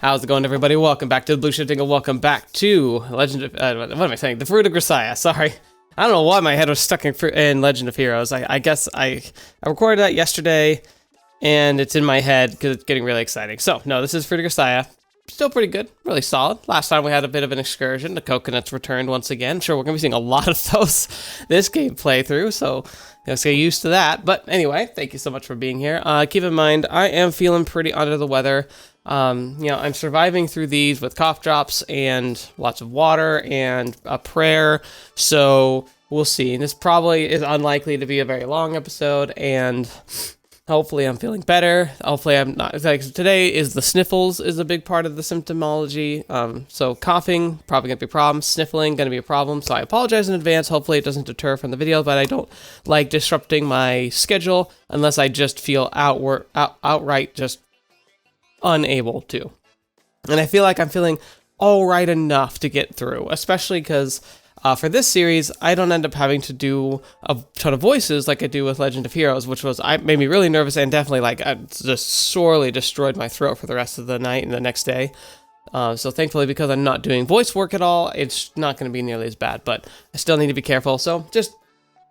How's it going, everybody? Welcome back to TheBlueShifting, and welcome back to Legend of... what am I saying? The Fruit of Grisaia, sorry. I don't know why my head was stuck in Legend of Heroes. I guess I recorded that yesterday, and it's in my head because it's getting really exciting. So, no, this is Fruit of Grisaia. Still pretty good, really solid. Last time we had a bit of an excursion. The coconuts returned once again. Sure, we're going to be seeing a lot of those this game playthrough, so let's get used to that. But anyway, thank you so much for being here. Keep in mind, I am feeling pretty under the weather. I'm surviving through these with cough drops and lots of water and a prayer, so we'll see. This probably is unlikely to be a very long episode, and hopefully I'm feeling better. Hopefully I'm not, like, today is the sniffles is a big part of the symptomology, so coughing, probably gonna be a problem, sniffling, gonna be a problem, so I apologize in advance. Hopefully it doesn't deter from the video, but I don't like disrupting my schedule unless I just feel outright just unable to. And I feel like I'm feeling all right enough to get through, especially because for this series, I don't end up having to do a ton of voices like I do with Legend of Heroes, which made me really nervous and definitely just sorely destroyed my throat for the rest of the night and the next day. So thankfully, because I'm not doing voice work at all, it's not going to be nearly as bad, but I still need to be careful. So just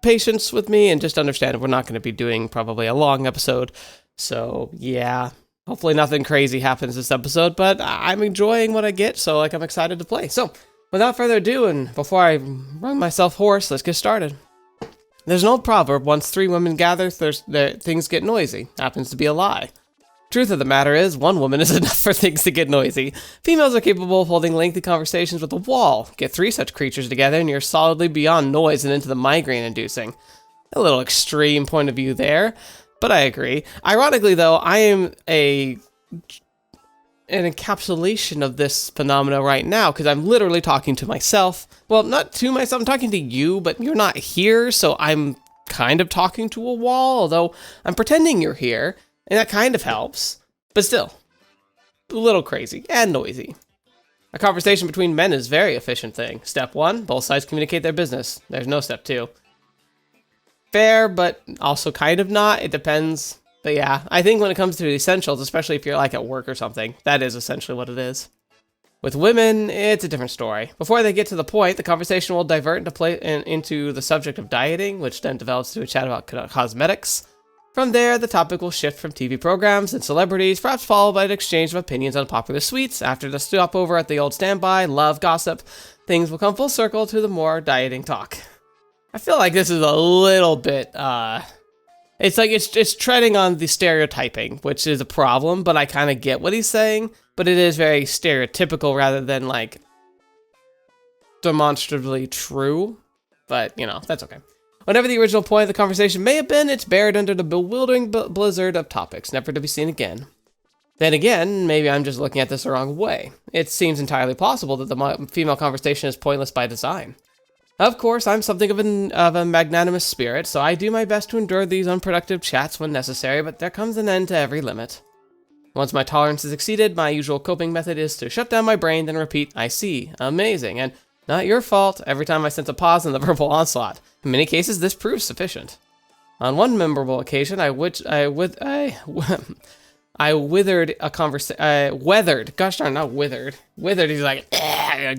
patience with me and just understand we're not going to be doing probably a long episode. So yeah. Hopefully nothing crazy happens this episode, but I'm enjoying what I get, so I'm excited to play. So, without further ado, and before I run myself hoarse, let's get started. There's an old proverb, once three women gather, things get noisy. Happens to be a lie. Truth of the matter is, one woman is enough for things to get noisy. Females are capable of holding lengthy conversations with a wall. Get three such creatures together, and you're solidly beyond noise and into the migraine-inducing. A little extreme point of view there. But I agree. Ironically, though, I am an encapsulation of this phenomena right now, because I'm literally talking to myself. Well, not to myself, I'm talking to you, but you're not here, so I'm kind of talking to a wall, although I'm pretending you're here, and that kind of helps. But still, a little crazy and noisy. A conversation between men is a very efficient thing. Step 1, both sides communicate their business. There's no step 2. Fair, but also kind of not. It depends. But yeah, I think when it comes to the essentials, especially if you're like at work or something, that is essentially what it is. With women, it's a different story. Before they get to the point, the conversation will divert into the subject of dieting, which then develops to a chat about cosmetics. From there, the topic will shift from TV programs and celebrities, perhaps followed by an exchange of opinions on popular sweets. After the stopover at the old standby, love, gossip, things will come full circle to the more dieting talk. I feel like this is a little bit, it's treading on the stereotyping, which is a problem, but I kind of get what he's saying, but it is very stereotypical rather than, like, demonstrably true, but, that's okay. Whatever the original point of the conversation may have been, it's buried under the bewildering blizzard of topics, never to be seen again. Then again, maybe I'm just looking at this the wrong way. It seems entirely possible that the female conversation is pointless by design. Of course, I'm something of a magnanimous spirit, so I do my best to endure these unproductive chats when necessary, but there comes an end to every limit. Once my tolerance is exceeded, my usual coping method is to shut down my brain, then repeat, I see, amazing, and not your fault every time I sense a pause in the verbal onslaught. In many cases, this proves sufficient. On one memorable occasion, weathered, gosh darn, not withered. Withered, he's like,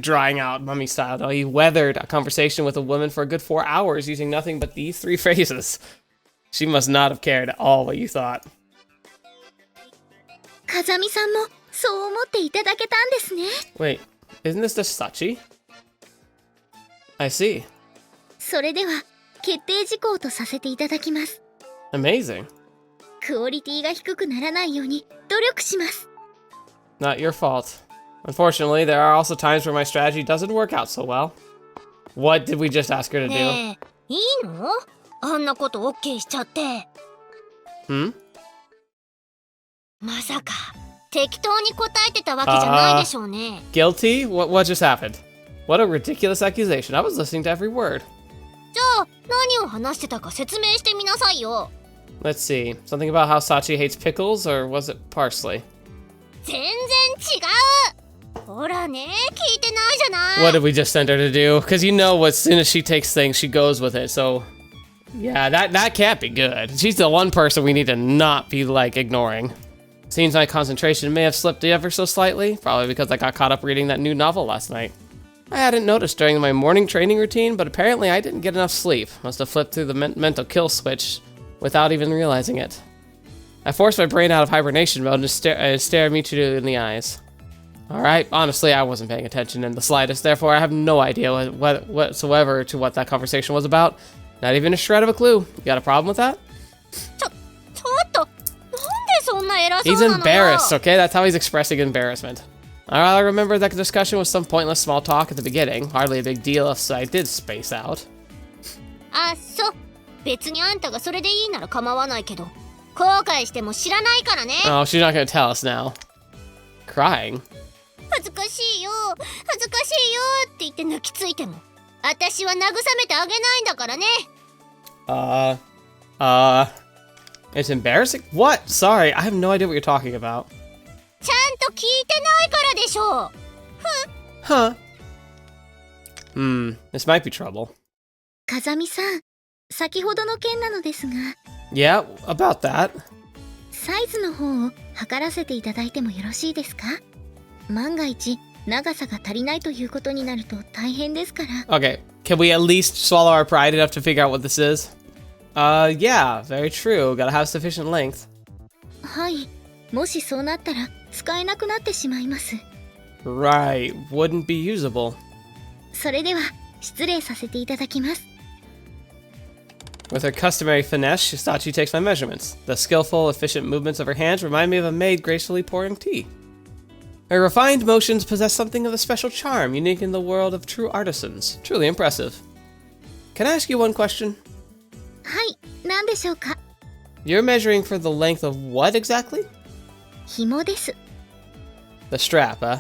drying out, mummy style. No, he weathered a conversation with a woman for a good 4 hours using nothing but these 3 phrases. She must not have cared at all what you thought. Kazami-san mo sou omotte itadaketan desu ne? Wait, isn't this the Sachi? I see. それでは決定事項とさせていただきます。 Amazing. クオリティが低くならないように努力します。 Not your fault. Unfortunately, there are also times where my strategy doesn't work out so well. What did we just ask her to do? ねえ、いいの？あんなこと OK しちゃって。まさか適当に答えてたわけじゃないでしょうね。Guilty? What just happened? What a ridiculous accusation. I was listening to every word. じゃあ何を話してたか説明してみなさいよ。Let's see. Something about how Sachi hates pickles, or was it parsley? 全然違う。ほらね、聞いてないじゃない。 What did we just send her to do? Because as soon as she takes things, she goes with it. So, yeah, that can't be good. She's the one person we need to not be, ignoring. Seems my concentration may have slipped ever so slightly, probably because I got caught up reading that new novel last night. I hadn't noticed during my morning training routine, but apparently I didn't get enough sleep. Must have flipped through the mental kill switch without even realizing it. I forced my brain out of hibernation mode and stare Michiru in the eyes. Alright, honestly, I wasn't paying attention in the slightest, therefore I have no idea whatsoever to what that conversation was about. Not even a shred of a clue. You got a problem with that? He's embarrassed, okay? That's how he's expressing embarrassment. I remember that discussion was some pointless small talk at the beginning. Hardly a big deal if I did space out. Oh, she's not gonna tell us now. Crying? It's embarrassing? What? Sorry, I have no idea what you're talking about. Huh. This might be trouble. 風見さん、先ほどの件なのですが、 Yeah, about that. サイズの方を測らせていただいてもよろしいですか？万が一、長さが足りないということになると大変ですから。Okay, can we at least swallow our pride enough to figure out what this is? Yeah, very true. Gotta have sufficient length. はい、もしそうなったら使えなくなってしまいます。 Right, wouldn't be usable. それでは失礼させていただきます。 With her customary finesse, Sachi takes my measurements. The skillful, efficient movements of her hands remind me of a maid gracefully pouring tea. Her refined motions possess something of a special charm, unique in the world of true artisans. Truly impressive. Can I ask you one question? はい、何でしょうか？ You're measuring for the length of what exactly? 紐です。 The strap, huh?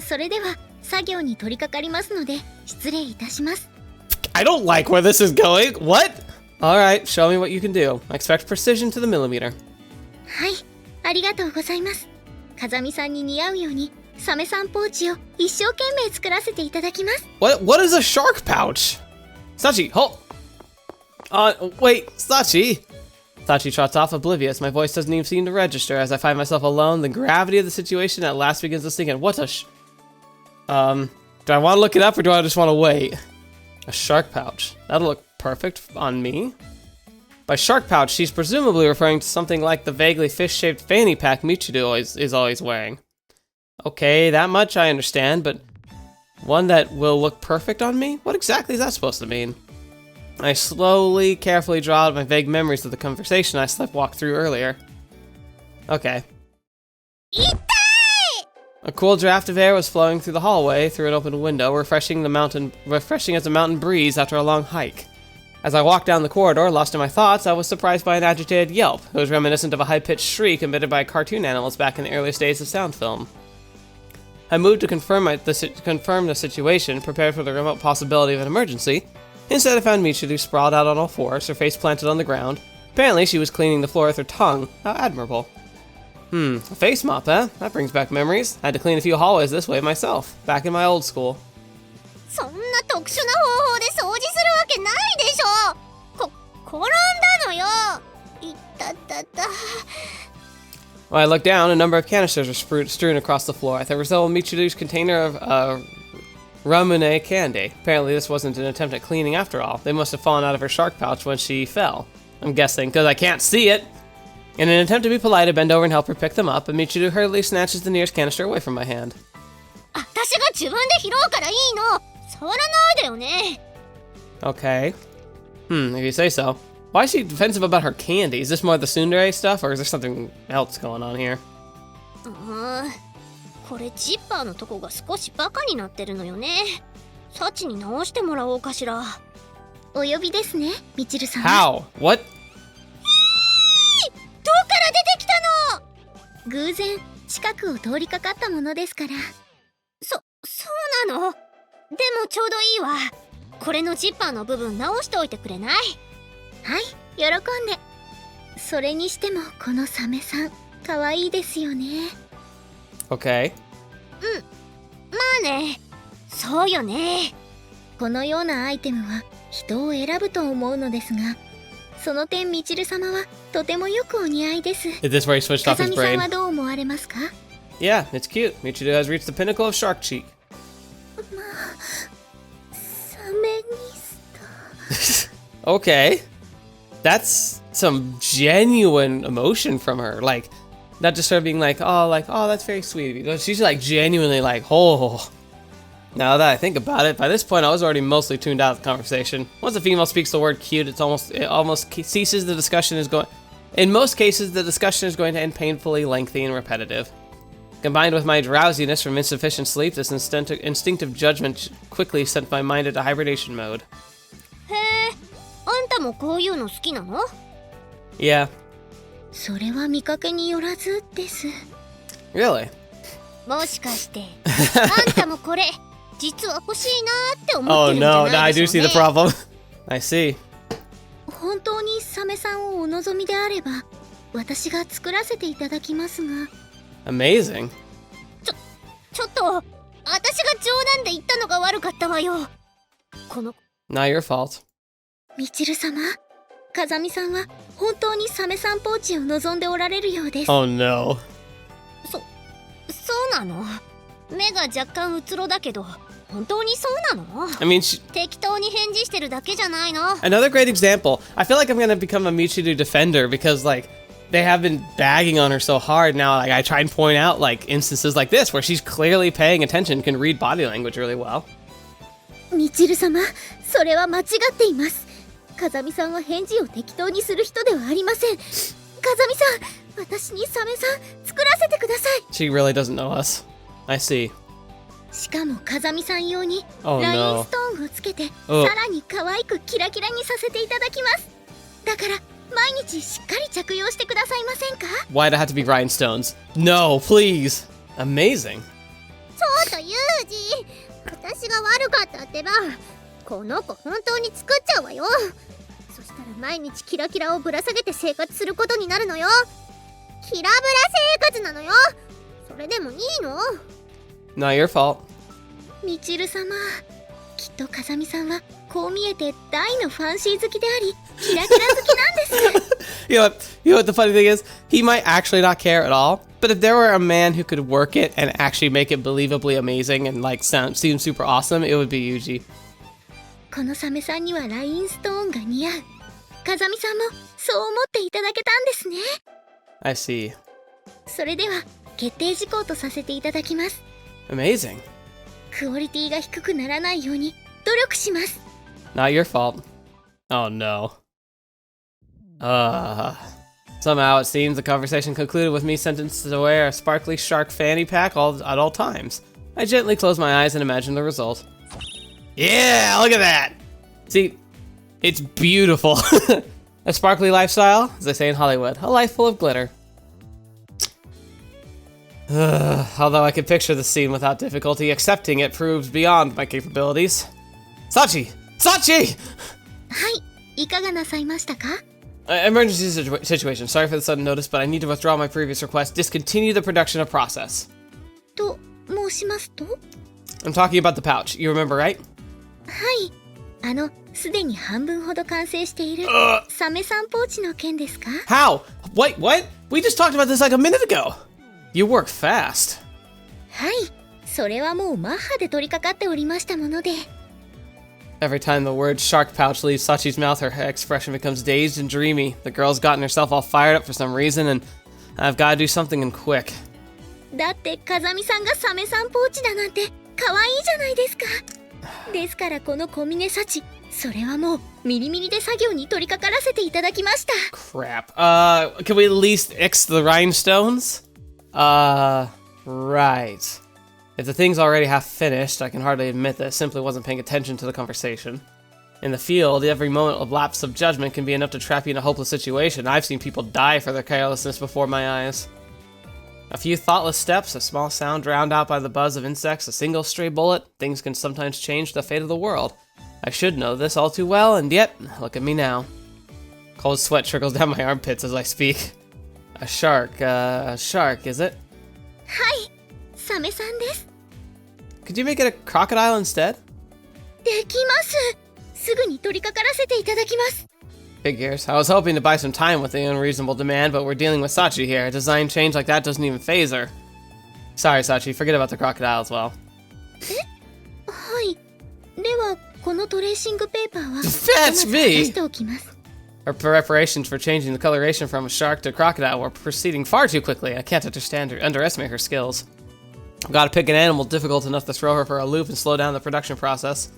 それでは作業に取り掛かりますので失礼いたします。 I don't like where this is going. What? Alright, show me what you can do. I expect precision to the millimeter. はい、ありがとうございます。風見さんに似合うようにサメさんポーチを一生懸命作らせていただきます。 What is a shark pouch? Sachi, hold. Wait, Sachi. Sachi trots off oblivious. My voice doesn't even seem to register. As I find myself alone, the gravity of the situation at last begins to sink in. What a do I want to look it up or do I just want to wait? A shark pouch. That'll look perfect on me. By shark pouch, she's presumably referring to something like the vaguely fish-shaped fanny pack Michiru is always wearing. Okay, that much I understand, but one that will look perfect on me? What exactly is that supposed to mean? I slowly, carefully draw out my vague memories of the conversation I sleepwalked through earlier. Okay. A cool draft of air was flowing through the hallway through an open window, refreshing as a mountain breeze after a long hike. As I walked down the corridor, lost in my thoughts, I was surprised by an agitated yelp. It was reminiscent of a high-pitched shriek emitted by cartoon animals back in the earliest days of sound film. I moved to confirm the situation, prepared for the remote possibility of an emergency. Instead, I found Michiru sprawled out on all fours, her face planted on the ground. Apparently, she was cleaning the floor with her tongue. How admirable. A face mop, huh? That brings back memories. I had to clean a few hallways this way myself, back in my old school. そんな特殊な方法で掃除するわけないでしょ。転んだのよ。いたたた。 When I looked down, a number of canisters were strewn across the floor. They resembled Michiru's container of ramune candy. Apparently, this wasn't an attempt at cleaning after all. They must have fallen out of her shark pouch when she fell. I'm guessing, because I can't see it. In an attempt to be polite, I bend over and help her pick them up, but Michiru hurriedly snatches the nearest canister away from my hand. 私が自分で拾うからいいの。触らないでよね。 Okay. If you say so. Why is she defensive about her candy? Is this more the tsundere stuff, or is there something else going on here? これジッパーのとこが少しバカになってるのよね。サチに直してもらおうかしら。お呼びですね、みちるさん。 How? What? どっから出てきたの？偶然近くを通りかかったものですから。そうなの？でもちょうどいいわ。これのジッパーの部分直しておいてくれない？はい、喜んで。それにしてもこのサメさん、可愛いですよね。Okay. まあね。そうよね。このようなアイテムは人を選ぶと思うのですが、その点みちる様はとてもよくお似合いです。 Is this where he switched off 風 his 見さん brain? はどう思われますか？ Yeah, it's cute. Michiru has reached the pinnacle of shark cheek. サメニス Okay. That's some genuine emotion from her. Like, not just her being like, oh, that's very sweet of you. She's like genuinely like, oh. Now that I think about it, by this point I was already mostly tuned out of the conversation. Once a female speaks the word cute, it almost ceases. The discussion is going. In most cases, the discussion is going to end painfully lengthy and repetitive. Combined with my drowsiness from insufficient sleep, this instinctive judgment quickly sent my mind into hibernation mode. へえ、あんたもこういうの好きなの？ Yeah. それは見かけによらずです。 Really? もしかしてあんたもこれ実は欲しいなーって思って Oh るんじゃ no, now な I いで do しょう see ね。 the problem. I see. 本当にサメさんをお望みであれば、私が作らせていただきますが。 Amazing. ちょっと私が冗談で言ったのが悪かったわよ。この Not your fault. みちる様、風見さんは本当にサメさんポーチを望んでおられるようです。 Oh no. そうなの？目が若干うつろだけど本当にそうなの？ I mean, 適当に返事してるだけじゃないの？ another great example. I feel like I'm gonna become a Michiru defender because, like, they have been bagging on her so hard now. Like, I try and point out, like, instances like this where she's clearly paying attention, can read body language really well. みちる様、それは間違っています。風見さんは返事を適当にする人ではありません。風見さん、私にサメさん作らせてください。 She really doesn't know us. I see. しかも風見さん用に Oh ライン no. ストーンをつけて、Oh. さらに可愛くキラキラにさせていただきます。だから毎日しっかり着用してくださいませんか？ Why'd it have to be rhinestones? No, please. Amazing. そうとユージ、私が悪かったってば。この子本当に作っちゃうわよ。そしたら毎日キラキラをぶら下げて生活することになるのよ。キラブラ生活なのよ。それでもいいの？ Not your fault. みちる様、きっと風見さんはこう見えて大のファンシー好きであり、キラキラ好きなんです。You know what the funny thing is? He might actually not care at all. But if there were a man who could work it and actually make it believably amazing and like seem super awesome, it would be Yuuji. このサメさんにはラインストーンが似合う。風見さんもそう思っていただけたんですね。 I see. それでは決定事項とさせていただきます。 Amazing. クオリティが低くならないように努力します。 Not your fault. Oh no. Somehow it seems the conversation concluded with me sentenced to wear a sparkly shark fanny pack at all times. I gently close my eyes and imagine the result. Yeah, look at that! See, it's beautiful. A sparkly lifestyle, as they say in Hollywood, a life full of glitter. Although I can picture the scene without difficulty, accepting it proves beyond my capabilities. Sachi! Sachi! はい、いかがなさいましたか？ Emergency situation. Sorry for the sudden notice, but I need to withdraw my previous request. Discontinue the production of process. と申しますと？ I'm talking about the pouch. You remember, right? はい、すでに半分ほど完成しているサメさんポーチの件ですか？ How? Wait, what? We just talked about this like a minute ago. You work fast. はい、それはもうマッハで取り掛かっておりましたもので。 Every time the word shark pouch leaves Sachi's mouth, her expression becomes dazed and dreamy. The girl's gotten herself all fired up for some reason, and I've got to do something and quick. だって風見さんがサメさんポーチだなんて可愛いじゃないですか。ですからこの小峰幸、それはもうミリミリで作業に取り掛からせていただきました。 Crap. Can we at least X the rhinestones? Right. If the thing's already half finished, I can hardly admit that I simply wasn't paying attention to the conversation. In the field, every moment of lapse of judgment can be enough to trap you in a hopeless situation. I've seen people die for their carelessness before my eyes. A few thoughtless steps, a small sound drowned out by the buzz of insects, a single stray bullet, things can sometimes change the fate of the world. I should know this all too well, and yet, look at me now. Cold sweat trickles down my armpits as I speak. A shark, is it? はい、サメさんです。 Could you make it a crocodile instead? できます。すぐに取り掛からせていただきます。Figures. I was hoping to buy some time with the unreasonable demand, but we're dealing with Sachi here. A design change like that doesn't even phase her. Sorry, Sachi. Forget about the crocodile as well. はい。では、このトレーシングペーパーは That's me! 出しておきます。 Our preparations for changing the coloration from a shark to crocodile were proceeding far too quickly. I can't underestimate her skills. I've got to pick an animal difficult enough to throw her for a loop and slow down the production process.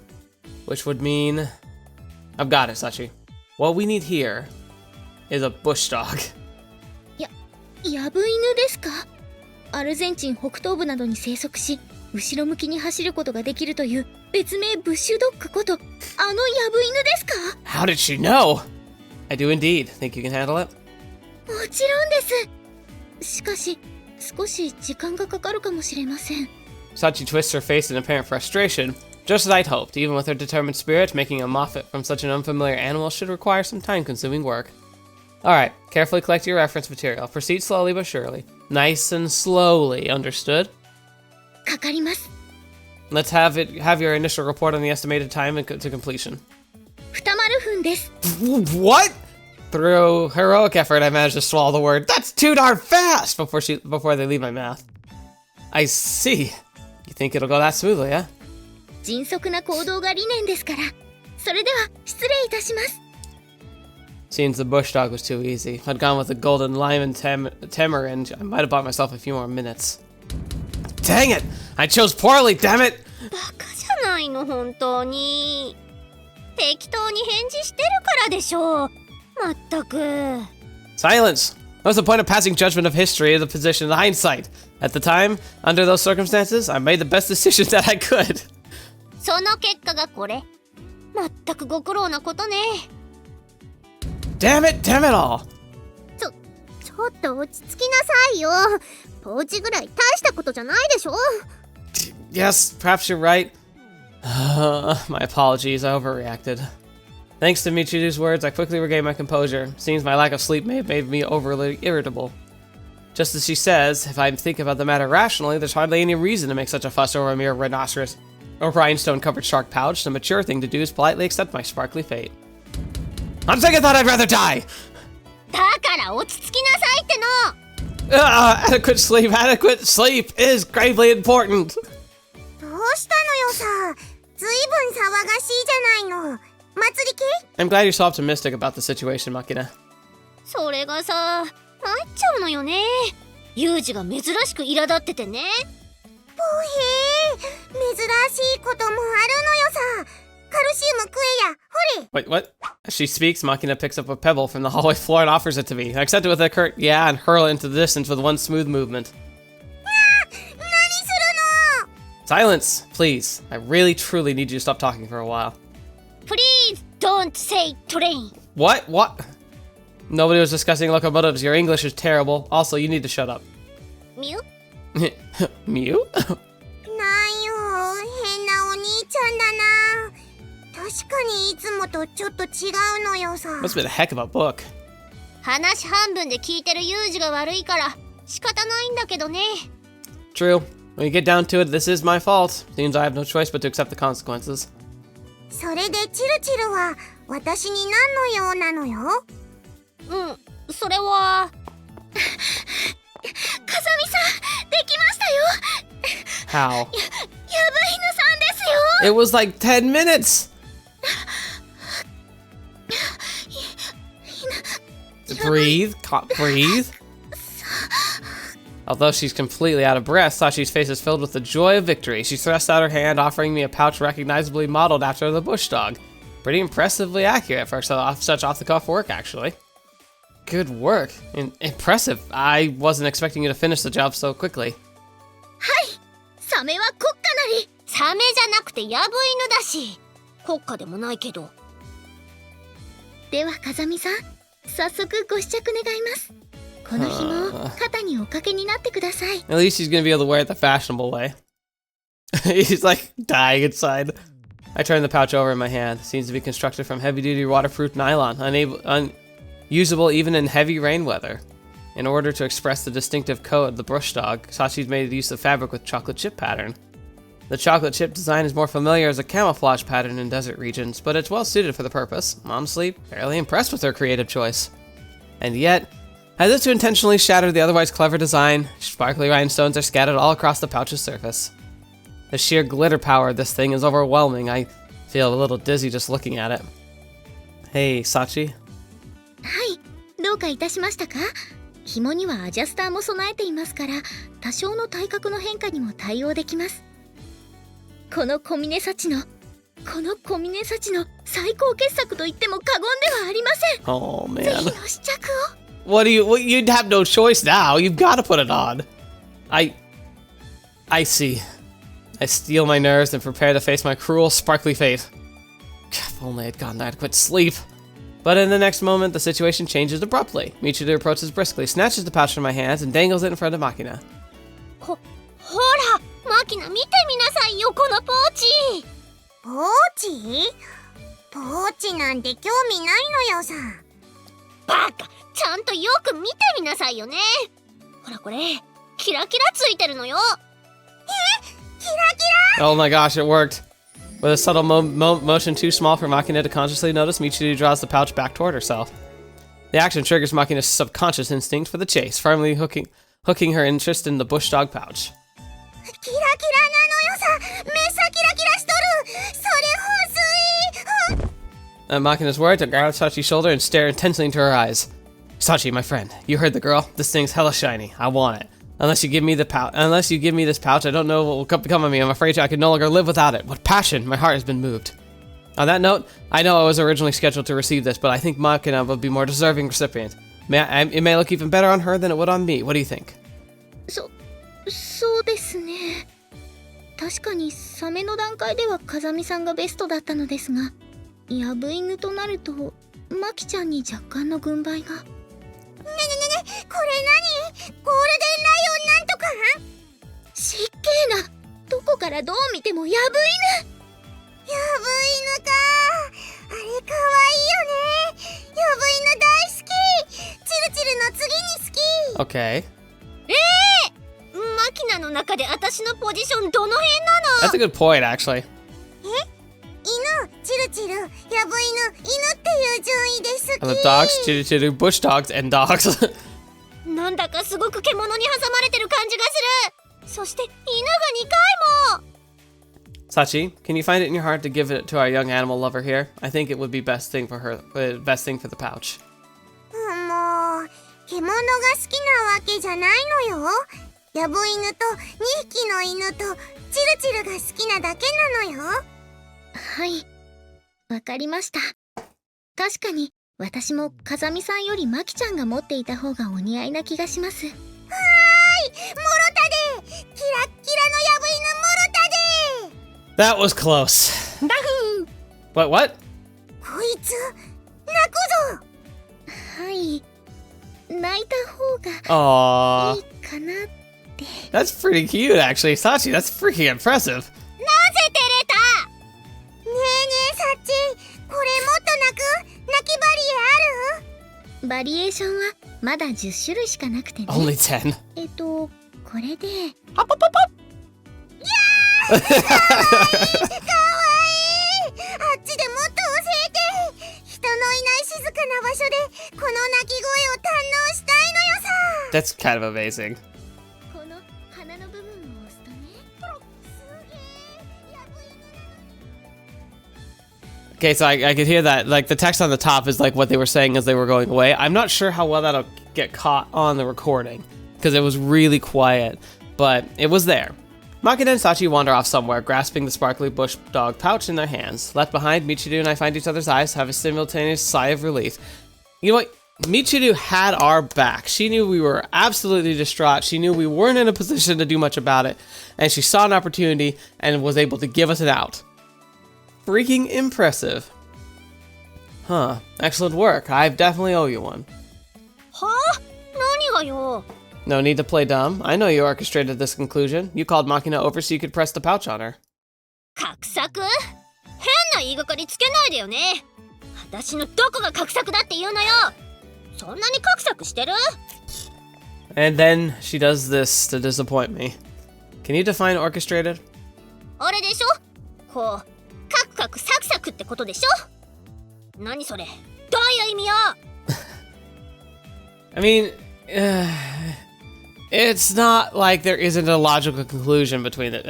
Which would mean... I've got it, Sachi. What we need here is a bush dog. ヤブ犬ですか？アルゼンチン北東部などに生息し、後ろ向きに走ることができるという別名ブッシュドッグこと、あのヤブ犬ですか？ How did she know? I do indeed. Think you can handle it? もちろんです。しかし、少し時間がかかるかもしれません。 Sachi twists her face in apparent frustration. Just as I'd hoped, even with her determined spirit, making a moffat from such an unfamiliar animal should require some time-consuming work. Alright, carefully collect your reference material. Proceed slowly but surely. Nice and slowly, understood? かかります。 Let's have your initial report on the estimated time to completion. 2分です。 What? Through heroic effort, I managed to swallow the word. That's too darn fast! Before they leave my mouth. I see. You think it'll go that smoothly, huh? 迅速な行動が理念ですから。それでは失礼いたします。 Seems the bush dog was too easy. If I'd gone with the golden lime and tamarind, I might have bought myself a few more minutes. Dang it! I chose poorly, damn it! バカじゃないの本当に。適当に返事してるからでしょう。まったく。 Silence! What's the point of passing judgment of history of the position in hindsight? At the time, under those circumstances, I made the best decision that I could. その結果がこれ。まったくご苦労なことね。Damn it all! ちょっと落ち着きなさいよ。ポーチぐらい大したことじゃないでしょ。Yes, perhaps you're right. My apologies, I overreacted. Thanks to Michiru's words, I quickly regained my composure. Seems my lack of sleep may have made me overly irritable. Just as she says, if I think about the matter rationally, there's hardly any reason to make such a fuss over a mere rhinoceros or rhinestone-covered shark pouch. The mature thing to do is politely accept my sparkly fate. On second thought, I'd rather die! だから落ち着きなさいっての。Adequate sleep is gravely important. どうしたのよさ。ずいぶん騒がしいじゃないの。祭り系？ I'm glad you're so optimistic about the situation, Makina. それがさ、参っちゃうのよね。ユージが珍しく苛立っててね。ぽへー、珍しいこともあるのよさ。カルシウム食えや、ほれ。 Wait, what? As she speaks, Makina picks up a pebble from the hallway floor and offers it to me. I accept it with a curt yeah and hurl it into the distance with one smooth movement. 何するの？ Silence, please. I really, truly need you to stop talking for a while. Please don't say train. What? Nobody was discussing locomotives. Your English is terrible. Also, you need to shut up. ミュ？ Mew? なんよ、変なお兄ちゃんだな。確かにいつもとちょっと違うのよさ。Must have been a heck of a book. 話半分で聞いてるユージが悪いから仕方ないんだけどね。 True. When you get down to it, this is my fault. Seems I have no choice but to accept the consequences. それでチルチルは私に何の用なのよ？それは風見さん、できましたよ。 How? ヤブ犬さんですよ。 It was like 10 minutes! Breathe. Breathe. Although she's completely out of breath, Sachi's face is filled with the joy of victory. She thrusts out her hand, offering me a pouch recognizably modeled after the bush dog. Pretty impressively accurate for such off-the-cuff work, actually. Good work. Impressive. I wasn't expecting you to finish the job so quickly. はい。サメは国家なり。サメじゃなくてヤブ犬だし、国家でもないけど。では風見さん、早速ご試着願います。この紐を肩におかけになってください。 At least he's gonna be able to wear it the fashionable way. He's like dying inside. I turn the pouch over in my hand. It seems to be constructed from heavy-duty waterproof nylon, unusable even in heavy rain weather. In order to express the distinctive coat of the bush dog, Sachi's made use of fabric with chocolate chip pattern. The chocolate chip design is more familiar as a camouflage pattern in desert regions, but it's well suited for the purpose. I'm honestly fairly impressed with her creative choice. And yet, as if to intentionally shatter the otherwise clever design, sparkly rhinestones are scattered all across the pouch's surface. The sheer glitter power of this thing is overwhelming. I feel a little dizzy just looking at it. Hey, Sachi. はい、どうかいたしましたか？紐にはアジャスターも備えていますから、多少の体格の変化にも対応できます。この小峰幸の最高傑作と言っても過言ではありません。Oh ぜひ man. の試着を。You'd have no choice now. You've got to put it on. I see. I steel my nerves and prepare to face my cruel, sparkly fate. If only I'd gotten adequate sleep. But in the next moment, the situation changes abruptly. Michiru approaches briskly, snatches the pouch from my hands, and dangles it in front of Makina. ほらマキナ見てみなさいよこのポーチ。ポーチ？ポーチなんて興味ないのよさ。バカ、ちゃんとよく見てみなさいよね。ほらこれキラキラついてるのよ。キラキラ。 Oh my gosh, it worked. With a subtle motion too small for Makina to consciously notice, Michiru draws the pouch back toward herself. The action triggers Makina's subconscious instinct for the chase, firmly hooking her interest in the bush dog pouch. キラキラなのよさ。目さキラキラしとる。それ欲しい。Makina's words to grab Sachi's shoulder and stare intensely into her eyes. Sachi, my friend, you heard the girl. This thing's hella shiny. I want it. Unless you give me this pouch, I don't know what will become of me. I'm afraid I could no longer live without it. With passion, my heart has been moved. On that note, I know I was originally scheduled to receive this, but I think Makina will be more deserving recipient. It may look even better on her than it would on me. What do you think? そうですね。確かにサメの段階では風見さんがベストだったのですが、ヤブ犬となるとマキちゃんに若干の軍配が。ねこれ何？ゴールデンライオンなんとか？失敬な。どこからどう見てもヤブ犬。ヤブ犬か。あれかわいいよね。ヤブ犬大好き。チルチルの次に好き。 Okay. マキナの中で私のポジションどの辺なの？ That's a good point, actually. 犬、チルチル、ヤブ犬、犬っていう順位で好 The き。 dogs, chiru bush dogs, and dogs. なんだかすごく獣に挟まれてる感じがする。そして犬が2回も。 Sachi, can you find it in your heart to give it to our young animal lover here? I think it would be best thing for the pouch. もう、獣が好きなわけじゃないのよ。ヤブ犬と2匹の犬とチルチルが好きなだけなのよ。はい、わかりました。確かに私も風見さんよりマキちゃんが持っていた方がお似合いな気がします。はーい、もろたで。キラッキラのヤブ犬もろたで。 That was close. What? こいつ泣くぞ。はい、泣いた方がい Aww. いかなって。 That's pretty cute, actually. Sachi, that's freaking impressive. なぜ照れた？ねえねえサッチ、これもっと泣きバリエある？バリエーションはまだ10種類しかなくてね。 Only 10. これでかわいい。あっちでもっと教えて。人のいない静かな場所でこの鳴き声を堪能したいのよさ。 That's kind of amazing. この鼻の部分を押すとね。すげえ。ヤブ犬なのに。 Okay, so I could hear that. Like, the text on the top is like what they were saying as they were going away. I'm not sure how well that'll get caught on the recording, because it was really quiet, but it was there. Makina and Sachi wander off somewhere, grasping the sparkly bush dog pouch in their hands. Left behind, Michiru and I find each other's eyes, have a simultaneous sigh of relief. You know what? Michiru had our back. She knew we were absolutely distraught. She knew we weren't in a position to do much about it, and she saw an opportunity and was able to give us an out. Freaking impressive. Huh. Excellent work. I definitely owe you one. はあ？何がよ。 No need to play dumb. I know you orchestrated this conclusion. You called Makina over so you could press the pouch on her. 画策？変な言いがかりつけないでよね。私のどこが画策だって言うのよ。そんなに画策してる？ And then she does this to disappoint me. Can you define orchestrated? あれでしょこうカクカクサクサクってことでしょ何それどういう意味よ I mean, it's not like there isn't a logical conclusion between it.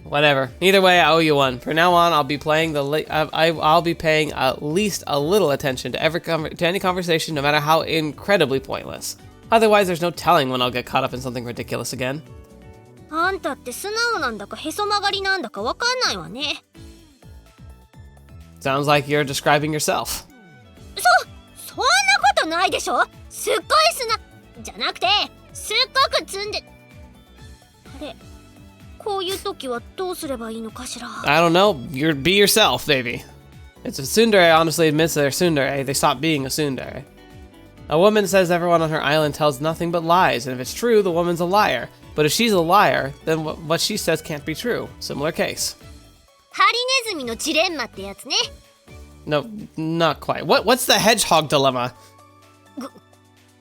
Whatever. Either way, I owe you one. From now on, I'll be playing I'll be paying at least a little attention to any conversation, no matter how incredibly pointless. Otherwise, there's no telling when I'll get caught up in something ridiculous again. あんたって素直なんだかへそ曲がりなんだかわかんないわね Sounds like you're describing yourself. そんなことないでしょすっごいじゃなくてすっごく積んであれこういう時はどうすればいいのかしら I don't know. Be yourself, baby. It's a tsundere honestly admits they're tsundere. They stop being a tsundere. A woman says everyone on her island tells nothing but lies, and if it's true, the woman's a liar. But if she's a liar, then what she says can't be true. Similar case. ハリネズミのジレンマってやつね No, not quite. What's the hedgehog dilemma?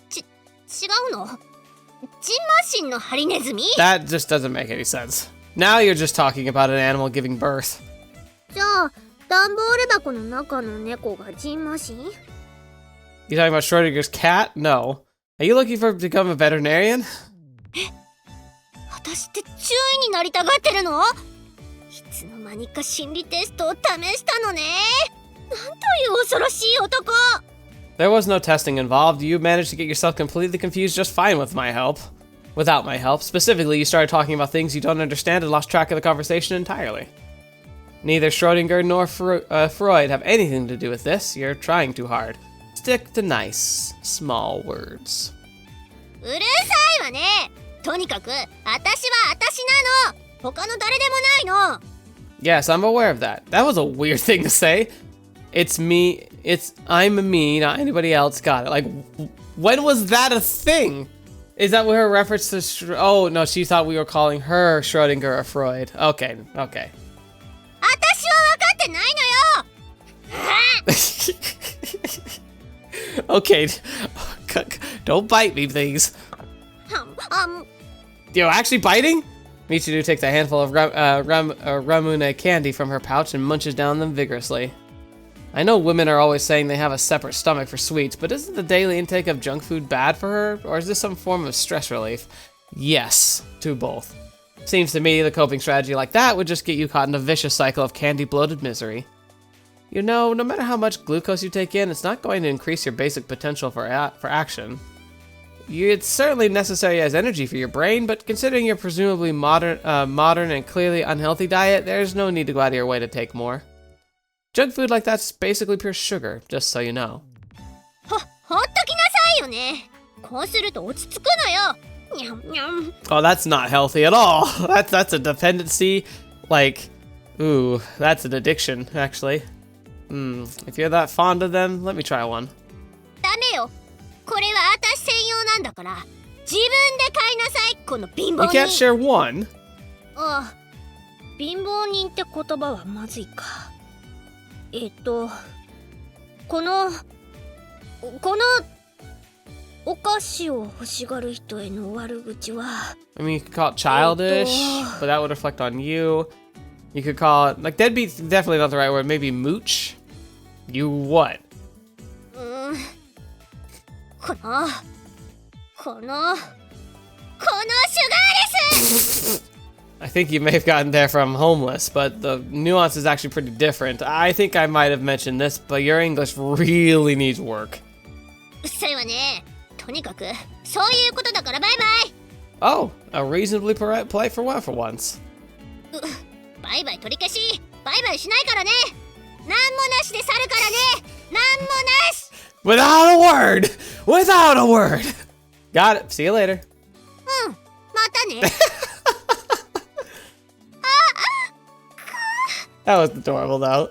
違うのジンマシンのハリネズミ That just doesn't make any sense. Now you're just talking about an animal giving birth. じゃあ段ボール箱の中の猫がジンマシン You talking about Schrodinger's cat? No. Are you looking for to become a veterinarian? 私って注意になりたがってるのいつの間にか心理テストを試したのねなんという恐ろしい男 There was no testing involved. You managed to get yourself completely confused just fine with my help. Without my help. Specifically, you started talking about things you don't understand and lost track of the conversation entirely. Neither Schrodinger nor Freud have anything to do with this. You're trying too hard. Stick to nice, small words. うるさいわねとにかく私は私なの他の誰でもないの Yes, I'm aware of that. That was a weird thing to say. It's me. I'm me, not anybody else. Got it. Like, when was that a thing? Is that her reference to? Oh no, she thought we were calling her Schrodinger or Freud. Okay. 私は分かってないのよ Okay. Don't bite me, please. Yo, actually biting? Michiru takes a handful of Ramune candy from her pouch and munches down them vigorously. I know women are always saying they have a separate stomach for sweets, but isn't the daily intake of junk food bad for her? Or is this some form of stress relief? Yes, to both. Seems to me the coping strategy like that would just get you caught in a vicious cycle of candy-bloated misery. You know, no matter how much glucose you take in, it's not going to increase your basic potential for action. It's certainly necessary as energy for your brain, but considering your presumably modern and clearly unhealthy diet, there's no need to go out of your way to take more. Junk food like that's basically pure sugar, just so you know. ほっときなさいよねこうすると落ち着くのよにゃんにゃん Oh, that's not healthy at all. That's a dependency. Like, ooh, that's an addiction, actually. If you're that fond of them, let me try one. ダメよこれは私専用なんだから自分で買いなさいこの貧 You 乏 can't 人 share one. ああ貧乏人って言葉はまずいかこのお菓子を欲しがる人への悪口は I mean, you could call it childish, but that would reflect on you. You could call it, like, deadbeat's definitely not the right word. Maybe mooch? You what? このシュガーです I think you may have gotten there from homeless, but the nuance is actually pretty different. I think I might have mentioned this, but your English really needs work. うっさいわねとにかくそういうことだからバイバイ Oh, a reasonably polite for what for once. バイバイ取り消しバイバイしないからねなんもなしで去るからねなんもなし Without a word! Without a word! Got it. See you later. またね That was adorable, though.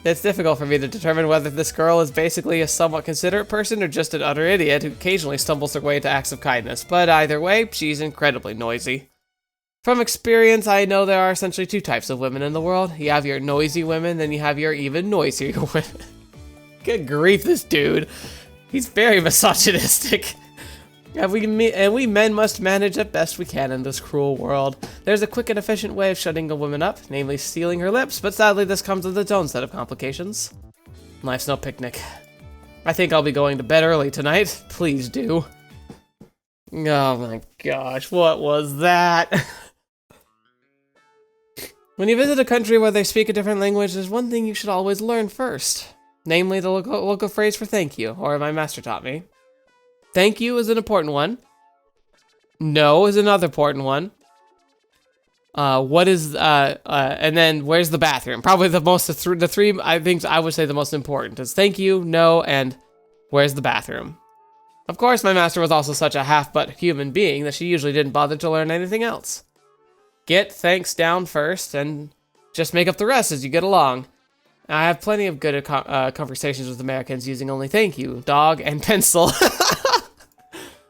It's difficult for me to determine whether this girl is basically a somewhat considerate person or just an utter idiot who occasionally stumbles her way into acts of kindness, but either way, she's incredibly noisy. From experience, I know there are essentially two types of women in the world. You have your noisy women, then you have your even noisier women. Good grief, this dude. He's very misogynistic. And we men must manage as best we can in this cruel world. There's a quick and efficient way of shutting a woman up, namely sealing her lips, but sadly this comes with its own set of complications. Life's no picnic. I think I'll be going to bed early tonight. Please do. Oh my gosh, what was that? When you visit a country where they speak a different language, there's one thing you should always learn first. Namely, the local phrase for thank you, or my master taught me. Thank you is an important one. No is another important one. And then where's the bathroom? Probably the three I think I would say the most important is thank you, no, and where's the bathroom? Of course, my master was also such a half-butt human being that she usually didn't bother to learn anything else. Get thanks down first, and just make up the rest as you get along. I have plenty of good conversations with Americans using only thank you, dog, and pencil.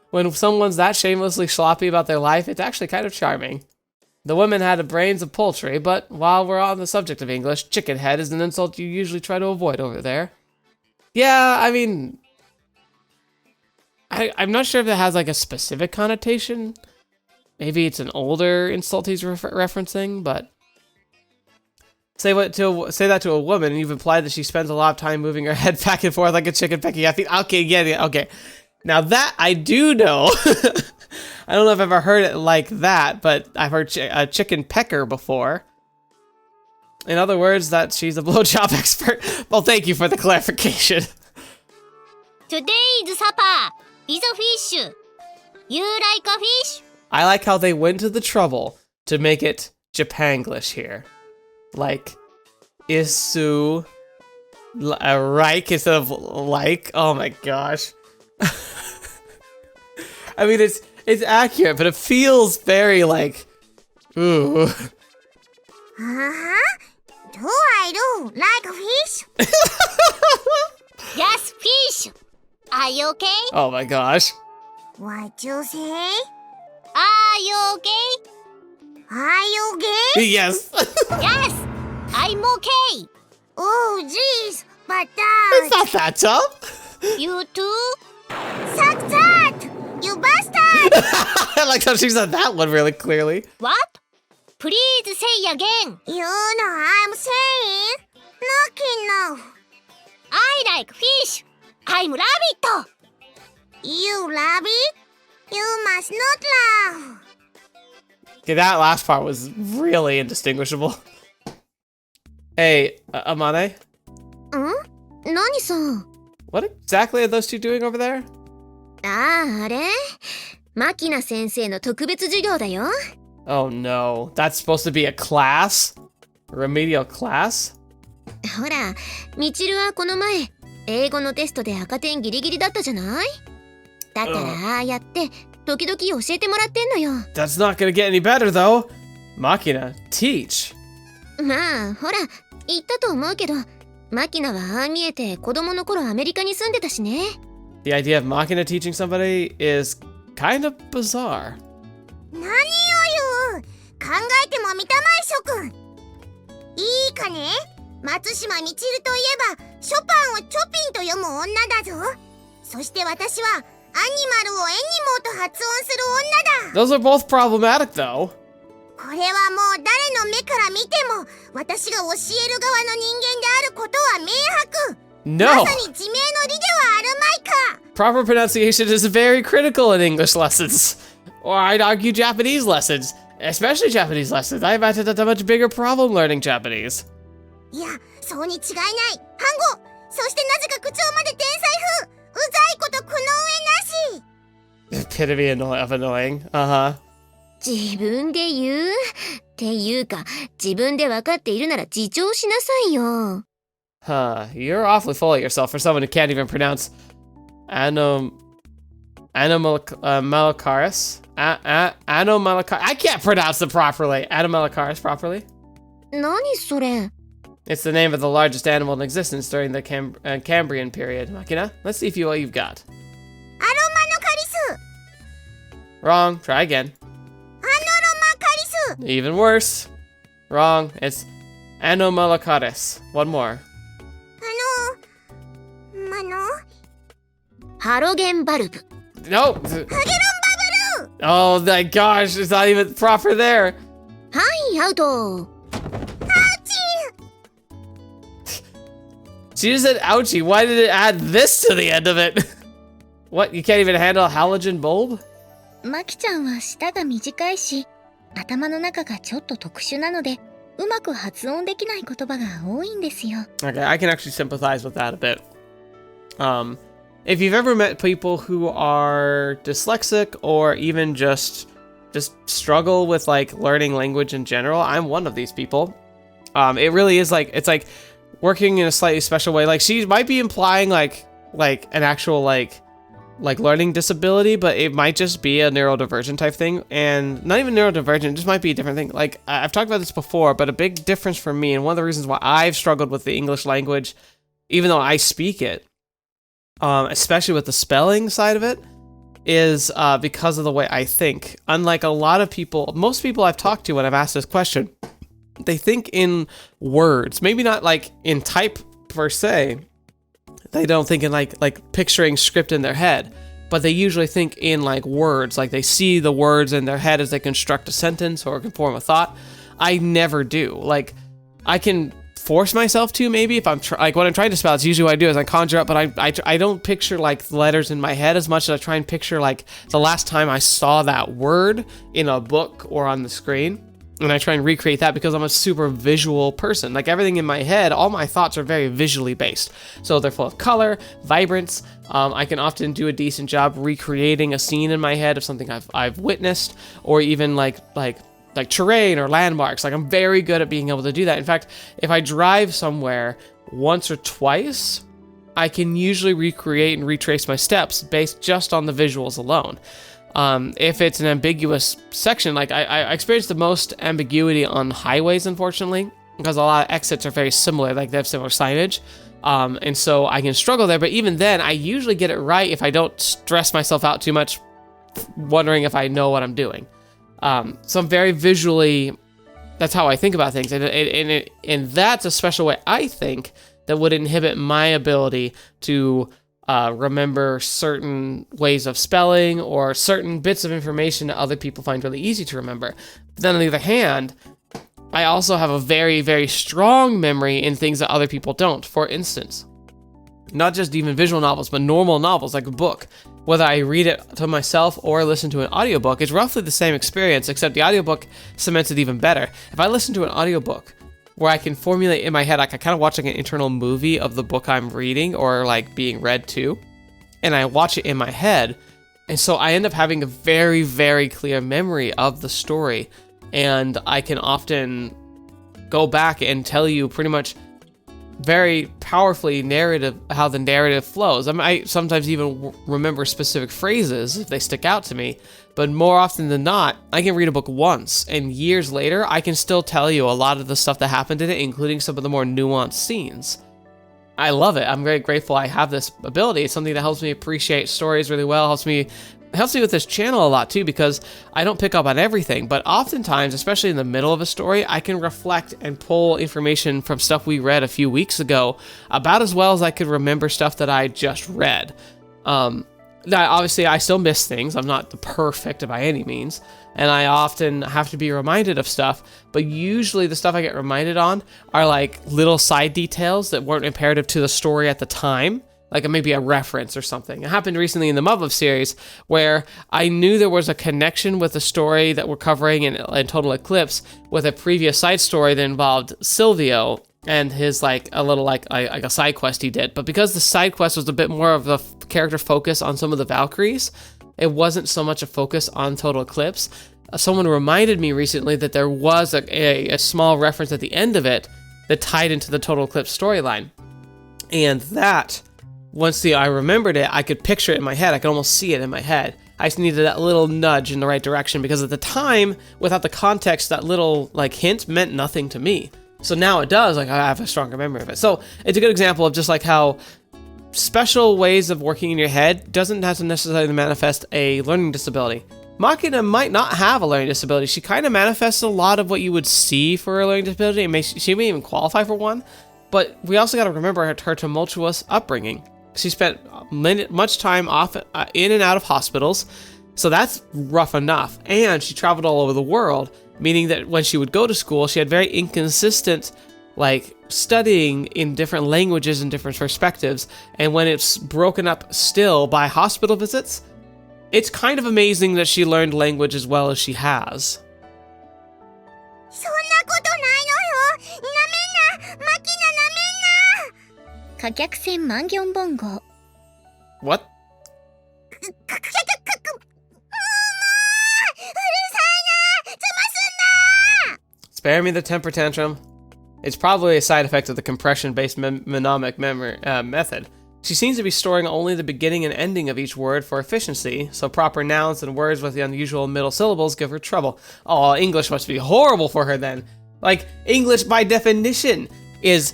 When someone's that shamelessly sloppy about their life, it's actually kind of charming. The woman had the brains of poultry, but while we're on the subject of English, chicken head is an insult you usually try to avoid over there. Yeah, I mean, I'm not sure if it has like a specific connotation. Maybe it's an older insult he's referencing, but say that to a woman and you've implied that she spends a lot of time moving her head back and forth like a chicken pecking. I think, okay, yeah, okay. Now that I do know, I don't know if I've ever heard it like that, but I've heard a chicken pecker before. In other words, that she's a blowjob expert. Well, thank you for the clarification. Today's supper is a fish. You like a fish? I like how they went to the trouble to make it Japanglish here. Like, isu, like instead of like. Oh my gosh. I mean, it's accurate, but it feels very like, ooh. Do I do like a fish? Yes, fish. Are you okay? Oh my gosh. What you say? Are you okay? Are you okay? Yes. Yes, I'm okay. Oh, jeez, but It's not that tough. you too? Suck that! You bastard! I like how she said that one really clearly. What? Please say again. You know I'm saying. Lucky no. I like fish. I'm rabbit. You rabbit? You must not laugh. Okay, that last part was really indistinguishable. Hey, Amane? 何さ？ What exactly are those two doing over there? あれ？マキナ先生の特別授業だよ。 Oh no, that's supposed to be a class? A remedial class? ほら、みちるはこの前、英語のテストで赤点ギリギリだったじゃない？だからああやって時々教えてもらってんのよ。 That's not gonna get any better though. Machina, teach. まあ、ほら、言ったと思うけど、マキナはああ見えて子供の頃アメリカに住んでたしね。 The idea of Machina teaching somebody is kind of bizarre. 何を言う？考えてもみたまい諸君。いいかね？松島みちるといえばショパンをチョピンと読む女だぞ。そして私はアニマルをエニモーと発音する女だ。 Those are both problematic though. これはもう誰の目から見ても私が教える側の人間であることは明白。 No. まさに自明の理ではあるまいか。 Proper pronunciation is very critical in English lessons. Or I'd argue Japanese lessons. Especially Japanese lessons. I imagine that's a much bigger problem learning Japanese. いや、そうに違いない。反語。そしてなぜか口調まで天才風。うざいこと苦悩なし。 Epitome of annoying. Uh-huh. 自分で言う？っていうか、自分で分かっているなら自重しなさいよ。 Huh. You're awfully full of yourself for someone who can't even pronounce Anomalakaris. Anomalakaris. I can't pronounce it properly. Anomalakaris properly. 何それ？ It's the name of the largest animal in existence during the Cambrian period. Machina, let's see what you've got. アロマノカリス。 Wrong. Try again. アノロマカリス。 Even worse. Wrong. It's Anomalakaris. One more. マノハロゲンバルブ。No. Oh my gosh, it's not even proper there. はいアウト She just said ouchie. Why did it add this to the end of it? What? You can't even handle a halogen bulb? マキちゃんは舌が短いし、頭の中がちょっと特殊なので、うまく発音できない言葉が多いんですよ。 Okay, I can actually sympathize with that a bit. If you've ever met people who are dyslexic or even just struggle with like learning language in general, I'm one of these people. It really is like, it's like working in a slightly special way. Like she might be implying like an actual like learning disability, but it might just be a neurodivergent type thing, and not even neurodivergent, it just might be a different thing. Like I've talked about this before, but a big difference for me, and one of the reasons why I've struggled with the English language, even though I speak it, especially with the spelling side of it, is because of the way I think. Unlike a lot of people, most people I've talked to when I've asked this question, they think in words, maybe not like in type per se. They don't think in like picturing script in their head, but they usually think in like words, like they see the words in their head as they construct a sentence or can form a thought. I never do. Like I can force myself to, maybe if I'm like when I'm trying to spell, it's usually what I do is I conjure up, but I don't picture like letters in my head as much as I try and picture like the last time I saw that word in a book or on the screen. And I try and recreate that because I'm a super visual person. Like everything in my head, all my thoughts are very visually based. So they're full of color, vibrance. I can often do a decent job recreating a scene in my head of something I've witnessed, or even like terrain or landmarks. Like I'm very good at being able to do that. In fact, if I drive somewhere once or twice, I can usually recreate and retrace my steps based just on the visuals alone. If it's an ambiguous section, like I experienced the most ambiguity on highways, unfortunately, because a lot of exits are very similar, like they have similar signage. And so I can struggle there, but even then I usually get it right if I don't stress myself out too much, wondering if I know what I'm doing. So I'm very visually, that's how I think about things. And that's a special way I think that would inhibit my ability to remember certain ways of spelling or certain bits of information that other people find really easy to remember. But then on the other hand, I also have a very, very strong memory in things that other people don't. For instance, not just even visual novels, but normal novels like a book. Whether I read it to myself or listen to an audiobook, it's roughly the same experience, except the audiobook cements it even better. If I listen to an audiobook where I can formulate in my head, like I kind of watch like an internal movie of the book I'm reading or like being read to, and I watch it in my head. And so I end up having a very, very clear memory of the story. And I can often go back and tell you pretty much very powerfully how the narrative flows. I might sometimes even remember specific phrases if they stick out to me, but more often than not, I can read a book once, and years later, I can still tell you a lot of the stuff that happened in it, including some of the more nuanced scenes. I love it. I'm very grateful I have this ability. It's something that helps me appreciate stories really well, helps me with this channel a lot too, because I don't pick up on everything, but oftentimes, especially in the middle of a story, I can reflect and pull information from stuff we read a few weeks ago about as well as I could remember stuff that I just read. Now, obviously, I still miss things. I'm not perfect by any means, and I often have to be reminded of stuff, but usually the stuff I get reminded on are like little side details that weren't imperative to the story at the time, like maybe a reference or something. It happened recently in the Mother series where I knew there was a connection with the story that we're covering in Total Eclipse with a previous side story that involved Silvio and his like a side quest he did. But because the side quest was a bit more of a character focus on some of the Valkyries, it wasn't so much a focus on Total Eclipse. Someone reminded me recently that there was a small reference at the end of it that tied into the Total Eclipse storyline. And that, once I remembered it, I could picture it in my head. I could almost see it in my head. I just needed that little nudge in the right direction, because at the time, without the context, that little like hint meant nothing to me. So now it does, like I have a stronger memory of it. So it's a good example of just like how special ways of working in your head doesn't have to necessarily manifest a learning disability. Makina might not have a learning disability. She kind of manifests a lot of what you would see for a learning disability. She may even qualify for one. But we also got to remember her tumultuous upbringing. She spent much time off in and out of hospitals, so that's rough enough. And she traveled all over the world, meaning that when she would go to school, she had very inconsistent, like, studying in different languages and different perspectives. And when it's broken up still by hospital visits, it's kind of amazing that she learned language as well as she has. そんなことないのよ。なめんな、マキナなめんな。貨客船万元本号。What? うるさいな。邪魔すんな。 Spare me the temper tantrum. It's probably a side effect of the compression-based mnemonic method. She seems to be storing only the beginning and ending of each word for efficiency, so proper nouns and words with the unusual middle syllables give her trouble. Oh, English must be horrible for her then. Like, English by definition is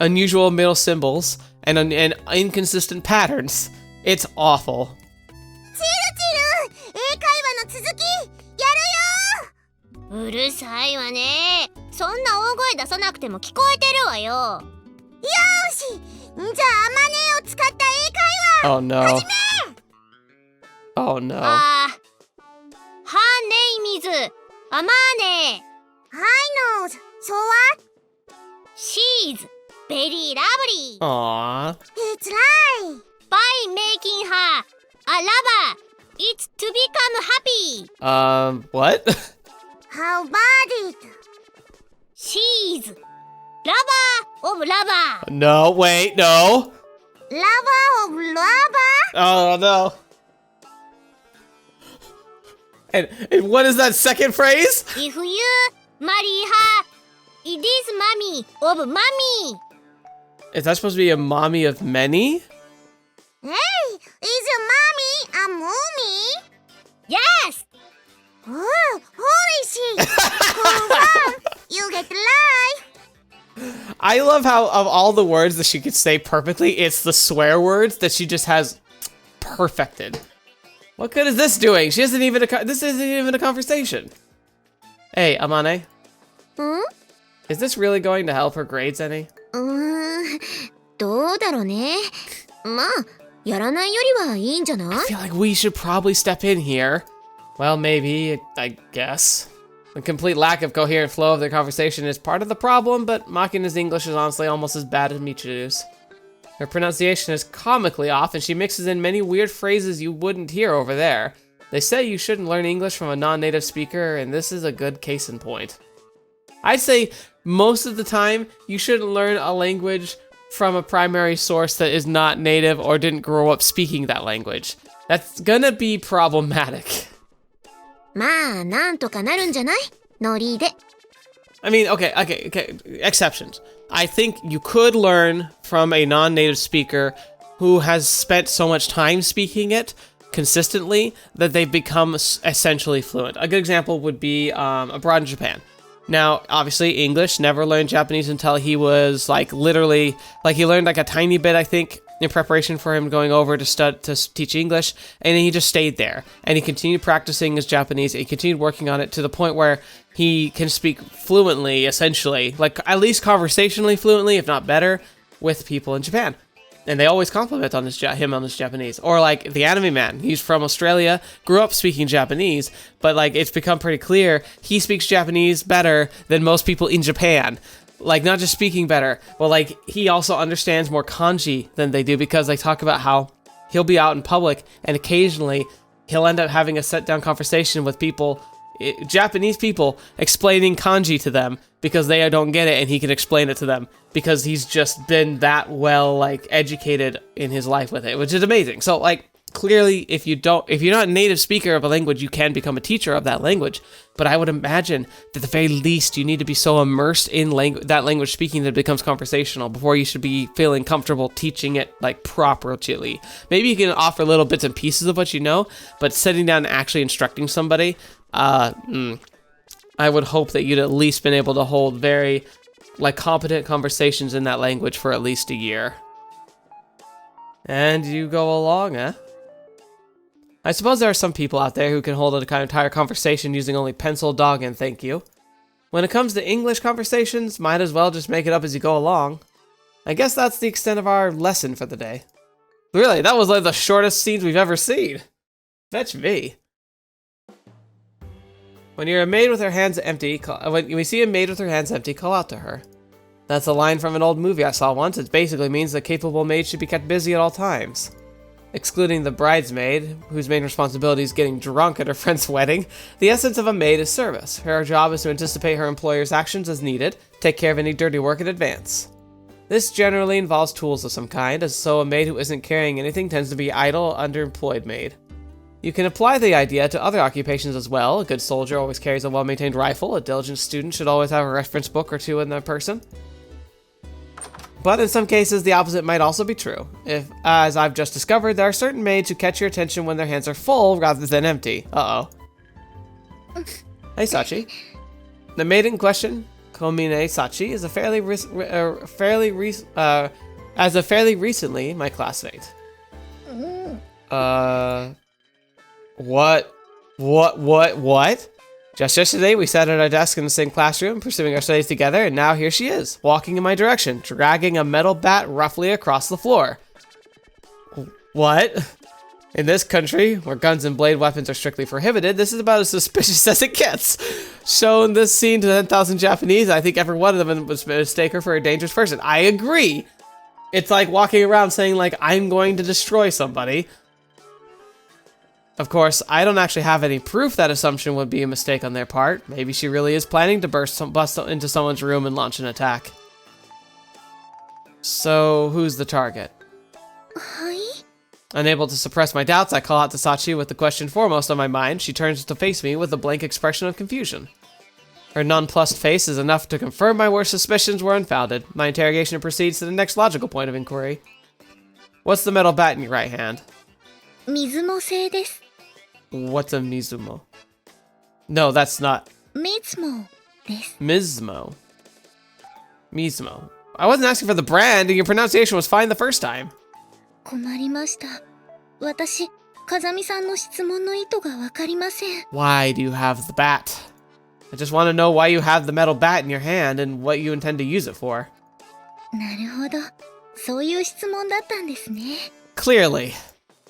unusual middle symbols and inconsistent patterns. It's awful. チルチル、英会話の続きやるよ。うるさいわね。そんな大声出さなくても聞こえてるわよ。よーし、じゃあアマネを使った英会話 Oh no. 始め。 Oh no. Her name is Amane. I know. So what? She's very lovely. Aww. It's right. By making her a lover, it's to become happy. What? How about it? She's lover of lover. No, wait, no. Lover of lover? Oh no. And what is that second phrase? If you marry her, it is mommy of mommy. Is that supposed to be a mommy of many? Hey, is your mommy a mommy? Yes. Oh, holy shit. Confirm. You get life. I love how of all the words that she could say perfectly, it's the swear words that she just has perfected. What good is this doing? She isn't even this isn't even a conversation. Hey, Amane. Hmm? Is this really going to help her grades any? どうだろうね。まあ、やらないよりはいいんじゃない? I feel like we should probably step in here. Well, maybe, I guess. The complete lack of coherent flow of their conversation is part of the problem, but Makina's English is honestly almost as bad as Michiru's. Her pronunciation is comically off, and she mixes in many weird phrases you wouldn't hear over there. They say you shouldn't learn English from a non-native speaker, and this is a good case in point. I'd say most of the time, you shouldn't learn a language from a primary source that is not native or didn't grow up speaking that language. That's gonna be problematic. まあ、なんとかなるんじゃない? ノリで。I mean, okay, exceptions. I think you could learn from a non-native speaker who has spent so much time speaking it consistently that they've become essentially fluent. A good example would be abroad in Japan. Now, obviously, English, never learned Japanese until he was, like, literally, like, he learned, like, a tiny bit, I think, in preparation for him going over to teach English, and then he just stayed there. And he continued practicing his Japanese, he continued working on it to the point where he can speak fluently, essentially, like, at least conversationally fluently, if not better, with people in Japan. And they always compliment on him on his Japanese. Or like the anime man, he's from Australia, grew up speaking Japanese, but like it's become pretty clear he speaks Japanese better than most people in Japan. Like not just speaking better, but like he also understands more kanji than they do because they talk about how he'll be out in public and occasionally he'll end up having a sit-down conversation with people, Japanese people, explaining kanji to them because they don't get it and he can explain it to them because he's just been that well like educated in his life with it, which is amazing. So like clearly if you're not a native speaker of a language, you can become a teacher of that language. But I would imagine that at the very least you need to be so immersed in that language speaking that it becomes conversational before you should be feeling comfortable teaching it like properly. Maybe you can offer little bits and pieces of what you know, but sitting down and actually instructing somebody, I would hope that you'd at least been able to hold very like competent conversations in that language for at least a year. And you go along, eh? I suppose there are some people out there who can hold an entire conversation using only pencil, dog, and thank you. When it comes to English conversations, might as well just make it up as you go along. I guess that's the extent of our lesson for the day. Really, that was like the shortest scenes we've ever seen. Fetch me. When you're a maid with her hands empty, when we see a maid with her hands empty, call out to her. That's a line from an old movie I saw once. It basically means the capable maid should be kept busy at all times. Excluding the bridesmaid, whose main responsibility is getting drunk at her friend's wedding, the essence of a maid is service. Her job is to anticipate her employer's actions as needed, take care of any dirty work in advance. This generally involves tools of some kind, as so a maid who isn't carrying anything tends to be idle, underemployed maid. You can apply the idea to other occupations as well. A good soldier always carries a well-maintained rifle. A diligent student should always have a reference book or two in their person. But in some cases, the opposite might also be true. If, as I've just discovered, there are certain maids who catch your attention when their hands are full rather than empty. Uh-oh. Hey, Sachi. The maid in question, Komine Sachi, is fairly recently my classmate. What? Just yesterday, we sat at our desk in the same classroom, pursuing our studies together, and now here she is, walking in my direction, dragging a metal bat roughly across the floor. What? In this country, where guns and blade weapons are strictly prohibited, this is about as suspicious as it gets. Showing this scene to 10,000 Japanese, I think every one of them would mistake her for a dangerous person. I agree. It's like walking around saying, like, I'm going to destroy somebody. Of course, I don't actually have any proof that assumption would be a mistake on their part. Maybe she really is planning to bust into someone's room and launch an attack. So, who's the target? Hi? Unable to suppress my doubts, I call out to Sachi with the question foremost on my mind. She turns to face me with a blank expression of confusion. Her nonplussed face is enough to confirm my worst suspicions were unfounded. My interrogation proceeds to the next logical point of inquiry. What's the metal bat in your right hand? Mizumo-sei desu. What's a Mizumo? No, that's not. Mizumo desu. Mizmo. Mizmo. I wasn't asking for the brand, and your pronunciation was fine the first time. 困りました。私、風見さんの質問の意図がわかりません。 Why do you have the bat? I just want to know why you have the metal bat in your hand and what you intend to use it for. なるほど。そういう質問だったんですね。 Clearly.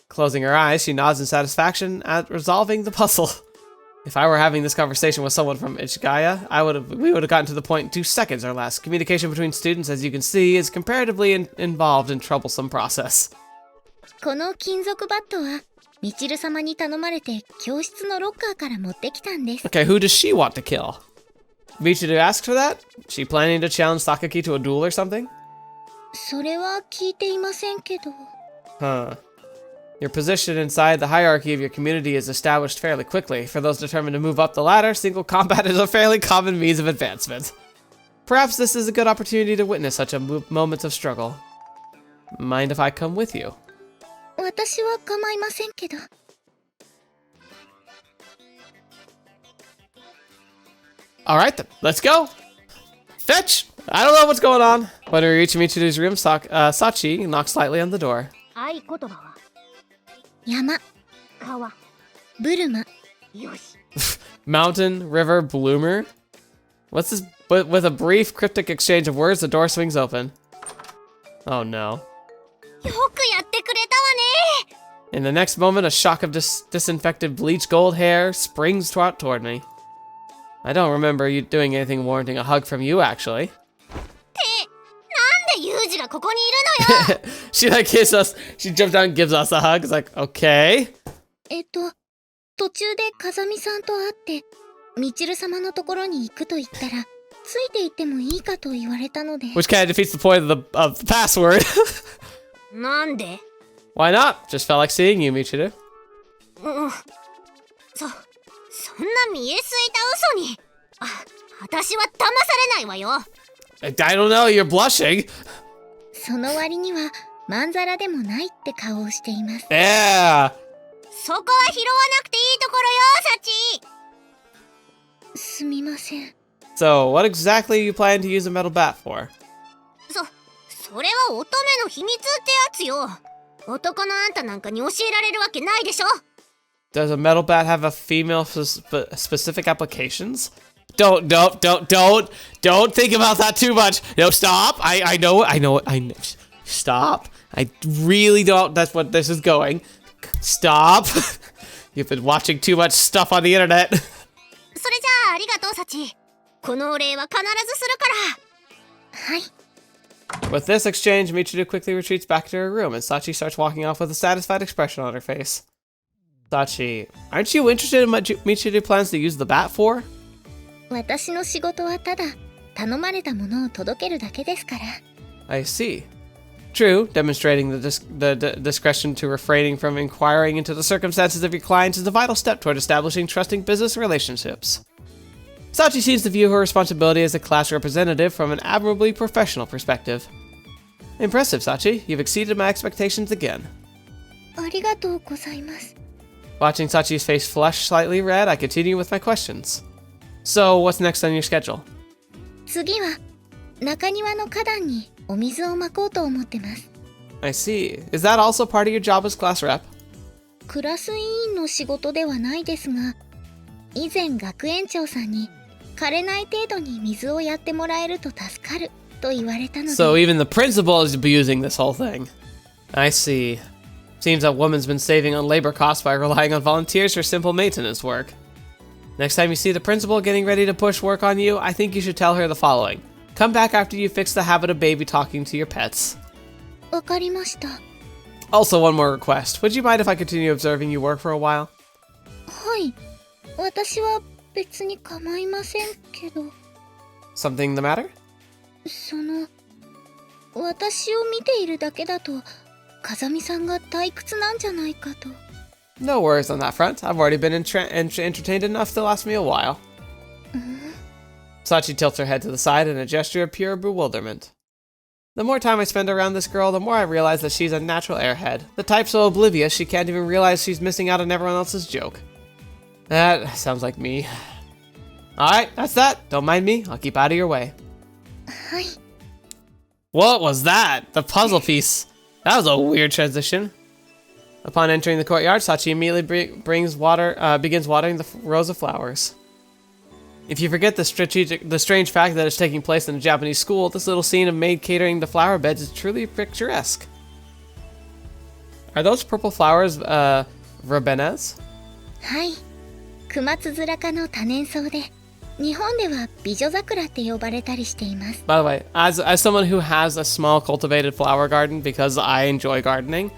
Closing her eyes, she nods in satisfaction at resolving the puzzle. If I were having this conversation with someone from Ichigaya, we would have gotten to the point in 2 seconds or less. Communication between students, as you can see, is comparatively involved in troublesome process. この金属バットは、みちる様に頼まれて教室のロッカーから持ってきたんです。 Okay, who does she want to kill? Michiru asked for that? She planning to challenge Sakaki to a duel or something? それは聞いていませんけど。 Huh. Your position inside the hierarchy of your community is established fairly quickly. For those determined to move up the ladder, single combat is a fairly common means of advancement. Perhaps this is a good opportunity to witness such a moments of struggle. Mind if I come with you? 私は構いませんけど。 Alright then, let's go! Fetch! I don't know what's going on. When we reach Michiru's room, Sachi knocks slightly on the door. 合言葉は山、川。ブルマ。よし。 Mountain, river, bloomer? What's this? With a brief, cryptic exchange of words, the door swings open. Oh no. よくやってくれたわね。 In the next moment, a shock of disinfected bleached gold hair springs toward me. I don't remember you doing anything warranting a hug from you, actually. なんでユージがここにいるのよ。She like kisses us. She jumps down and gives us a hug. It's like, okay. 途中で風見さんと会って、みちる様のところに行くと言ったら、ついて行ってもいいかと言われたので。 Which kind of defeats the point of the password. なんで？ Why not? Just felt like seeing you, Michiru. そんな見えすいた嘘に。私は騙されないわよ。I don't know, you're blushing. その割には、まんざらでもないって顔をしています。 Yeah. そこは拾わなくていいところよ、サチ。すみません。 So, what exactly you plan to use a metal bat for? それは乙女の秘密ってやつよ。男のあんたなんかに教えられるわけないでしょ。 Does a metal bat have a female specific applications? Don't think about that too much. No, stop. I know. Stop. I really don't. That's what this is going. Stop. You've been watching too much stuff on the internet. それじゃあありがとうサチ。このお礼は必ずするから。はい。With this exchange, Michiru quickly retreats back to her room, and Sachi starts walking off with a satisfied expression on her face. Sachi, aren't you interested in what Michiru plans to use the bat for? 私の仕事はただ頼まれたものを届けるだけですから。I see. True, demonstrating the discretion to refraining from inquiring into the circumstances of your clients is a vital step toward establishing trusting business relationships. Sachi seems to view her responsibility as a class representative from an admirably professional perspective. Impressive, Sachi. You've exceeded my expectations again. ありがとうございます。 Watching Sachi's face flush slightly red, I continue with my questions. So, what's next on your schedule? 次は中庭の花壇にお水をまこうと思ってます。 I see. Is that also part of your job as class rep? クラス委員の仕事ではないですが、以前学園長さんに枯れない程度に水をやってもらえると助かると言われたので。 So even the principal is abusing this whole thing. I see. Seems that woman's been saving on labor costs by relying on volunteers for simple maintenance work. Next time you see the principal getting ready to push work on you, I think you should tell her the following. Come back after you fix the habit of baby talking to your pets. わかりました。 Also, one more request. Would you mind if I continue observing you work for a while? はい。私は別に構いませんけど。 Something the matter? 私を見ているだけだと、風見さんが退屈なんじゃないかと。 No worries on that front. I've already been entertained enough to last me a while. Sachi tilts her head to the side in a gesture of pure bewilderment. The more time I spend around this girl, the more I realize that she's a natural airhead. The type so oblivious she can't even realize she's missing out on everyone else's joke. That sounds like me. Alright, that's that. Don't mind me. I'll keep out of your way. はい。 What was that? The puzzle piece. That was a weird transition. Upon entering the courtyard, Sachi immediately begins watering the rows of flowers. If you forget the strange fact that it's taking place in a Japanese school, this little scene of Maid catering the flower beds is truly picturesque. Are those purple flowers, verbenas? はい。クマツヅラ科の多年草で、日本では美女桜って呼ばれたりしています。By the way, as someone who has a small cultivated flower garden because I enjoy gardening,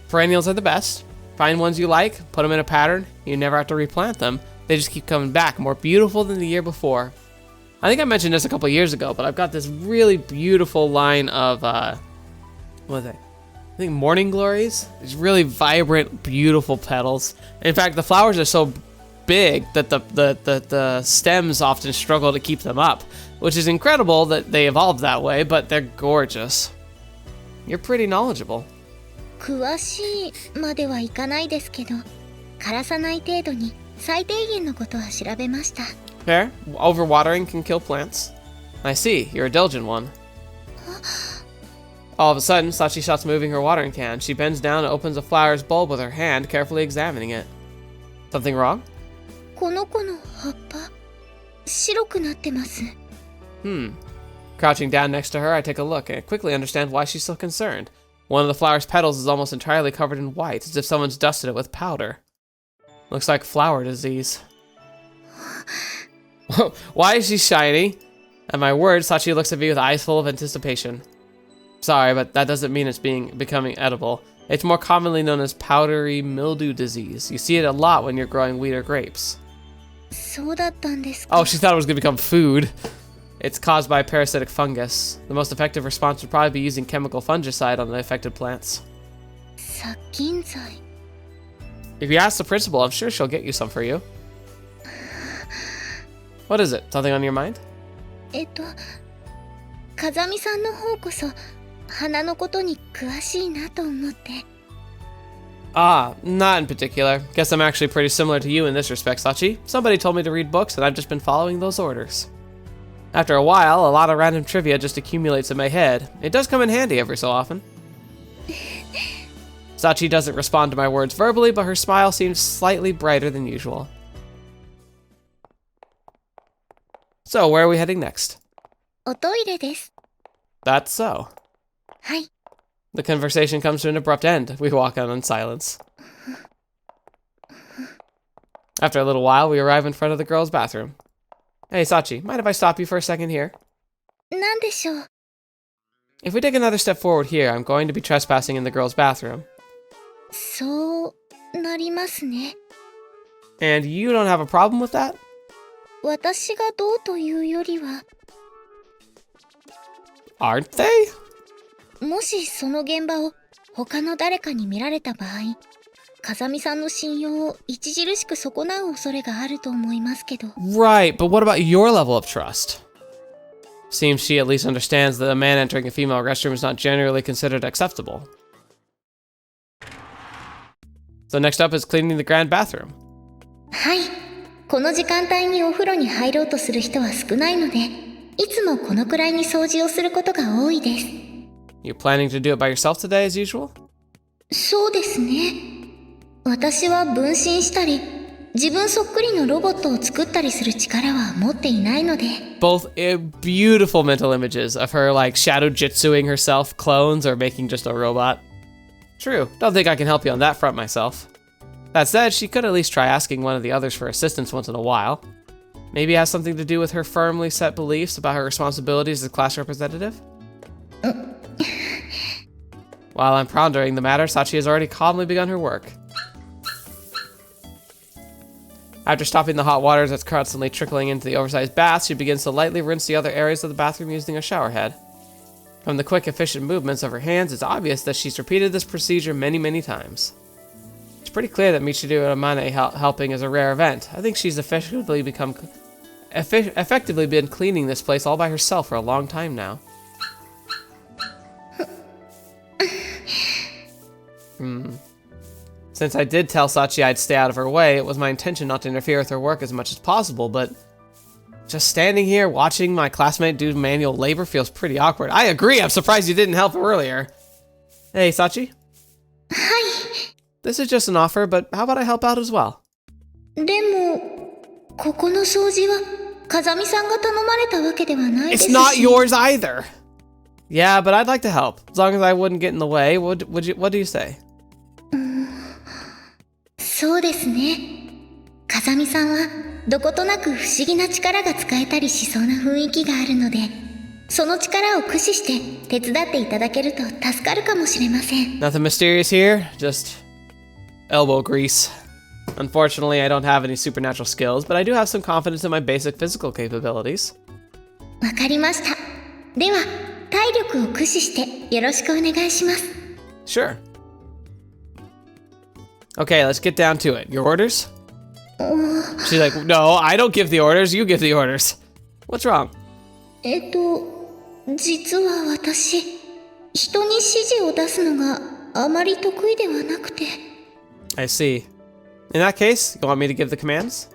perennials are the best. Find ones you like, put them in a pattern, you never have to replant them. They just keep coming back, more beautiful than the year before. I think I mentioned this a couple years ago, but I've got this really beautiful line of, what are they? I think morning glories. These really vibrant, beautiful petals. In fact, the flowers are so big that the stems often struggle to keep them up, which is incredible that they evolved that way, but they're gorgeous. You're pretty knowledgeable. 詳しいまではいかないですけど、枯らさない程度に最低限のことは調べました。Fair. Overwatering can kill plants. I see. You're a diligent one. All of a sudden, Sachi stops moving her watering can. She bends down and opens a flower's bulb with her hand, carefully examining it. Something wrong? この子の葉っぱ、白くなってます。Crouching down next to her, I take a look and quickly understand why she's so concerned. One of the flower's petals is almost entirely covered in white, as if someone's dusted it with powder. Looks like flower disease. Why is she shiny? At my words, Sachi looks at me with eyes full of anticipation. Sorry, but that doesn't mean it's becoming edible. It's more commonly known as powdery mildew disease. You see it a lot when you're growing wheat or grapes. そうだったんですか。 Oh, she thought it was going to become food. It's caused by a parasitic fungus. The most effective response would probably be using chemical fungicide on the affected plants. 殺菌剤。 If you ask the principal, I'm sure she'll get you some for you. What is it? Something on your mind? 風見さんの方こそ花のことに詳しいなと思って。 Ah, not in particular. Guess I'm actually pretty similar to you in this respect, Sachi. Somebody told me to read books, and I've just been following those orders. After a while, a lot of random trivia just accumulates in my head. It does come in handy every so often. Sachi doesn't respond to my words verbally, but her smile seems slightly brighter than usual. So, where are we heading next? おトイレです。 That's so. はい。 The conversation comes to an abrupt end. We walk out in silence. After a little while, we arrive in front of the girls' bathroom. Hey, Sachi, mind if I stop you for a second here? なんでしょう。 If we take another step forward here, I'm going to be trespassing in the girls' bathroom. そうなりますね。 And you don't have a problem with that? 私がどうというよりは、 Aren't they? もしその現場を他の誰かに見られた場合、風見さんの信用を著しく損なう恐れがあると思いますけど。 Right, but what about your level of trust? Seems she at least understands that a man entering a female restroom is not generally considered acceptable. So next up is cleaning the grand bathroom. はい。この時間帯にお風呂に入ろうとする人は少ないので、いつもこのくらいに掃除をすることが多いです。 You planning to do it by yourself today as usual? そうですね。私は分身したり、自分そっくりのロボットを作ったりする力は持っていないので。 Both beautiful mental images of her like shadow jitsuing herself, clones, or making just a robot. True, don't think I can help you on that front myself. That said, she could at least try asking one of the others for assistance once in a while. Maybe it has something to do with her firmly set beliefs about her responsibilities as a class representative? While I'm pondering the matter, Sachi has already calmly begun her work. After stopping the hot water that's constantly trickling into the oversized bath, she begins to lightly rinse the other areas of the bathroom using a shower head. From the quick, efficient movements of her hands, it's obvious that she's repeated this procedure many, many times. It's pretty clear that Michiru Amane helping is a rare event. I think she's effectively been cleaning this place all by herself for a long time now. Since I did tell Sachi I'd stay out of her way, it was my intention not to interfere with her work as much as possible, but just standing here watching my classmate do manual labor feels pretty awkward. I agree, I'm surprised you didn't help her earlier. Hey, Sachi? はい。 This is just an offer, but how about I help out as well? でも、ここの掃除は風見さんが頼まれたわけではないですし。 It's not yours either! Yeah, but I'd like to help. As long as I wouldn't get in the way, what do you say? そうですね。風見さんはどことなく不思議な力が使えたりしそうな雰囲気があるので、その力を駆使して手伝っていただけると助かるかもしれません。 Nothing mysterious here, just elbow grease. Unfortunately, I don't have any supernatural skills, but I do have some confidence in my basic physical capabilities. わかりました。では、体力を駆使してよろしくお願いします。 Sure. Okay, let's get down to it. Your orders? She's like, no, I don't give the orders, you give the orders. What's wrong? 実は私、人に指示を出すのがあまり得意ではなくて。 I see. In that case, you want me to give the commands?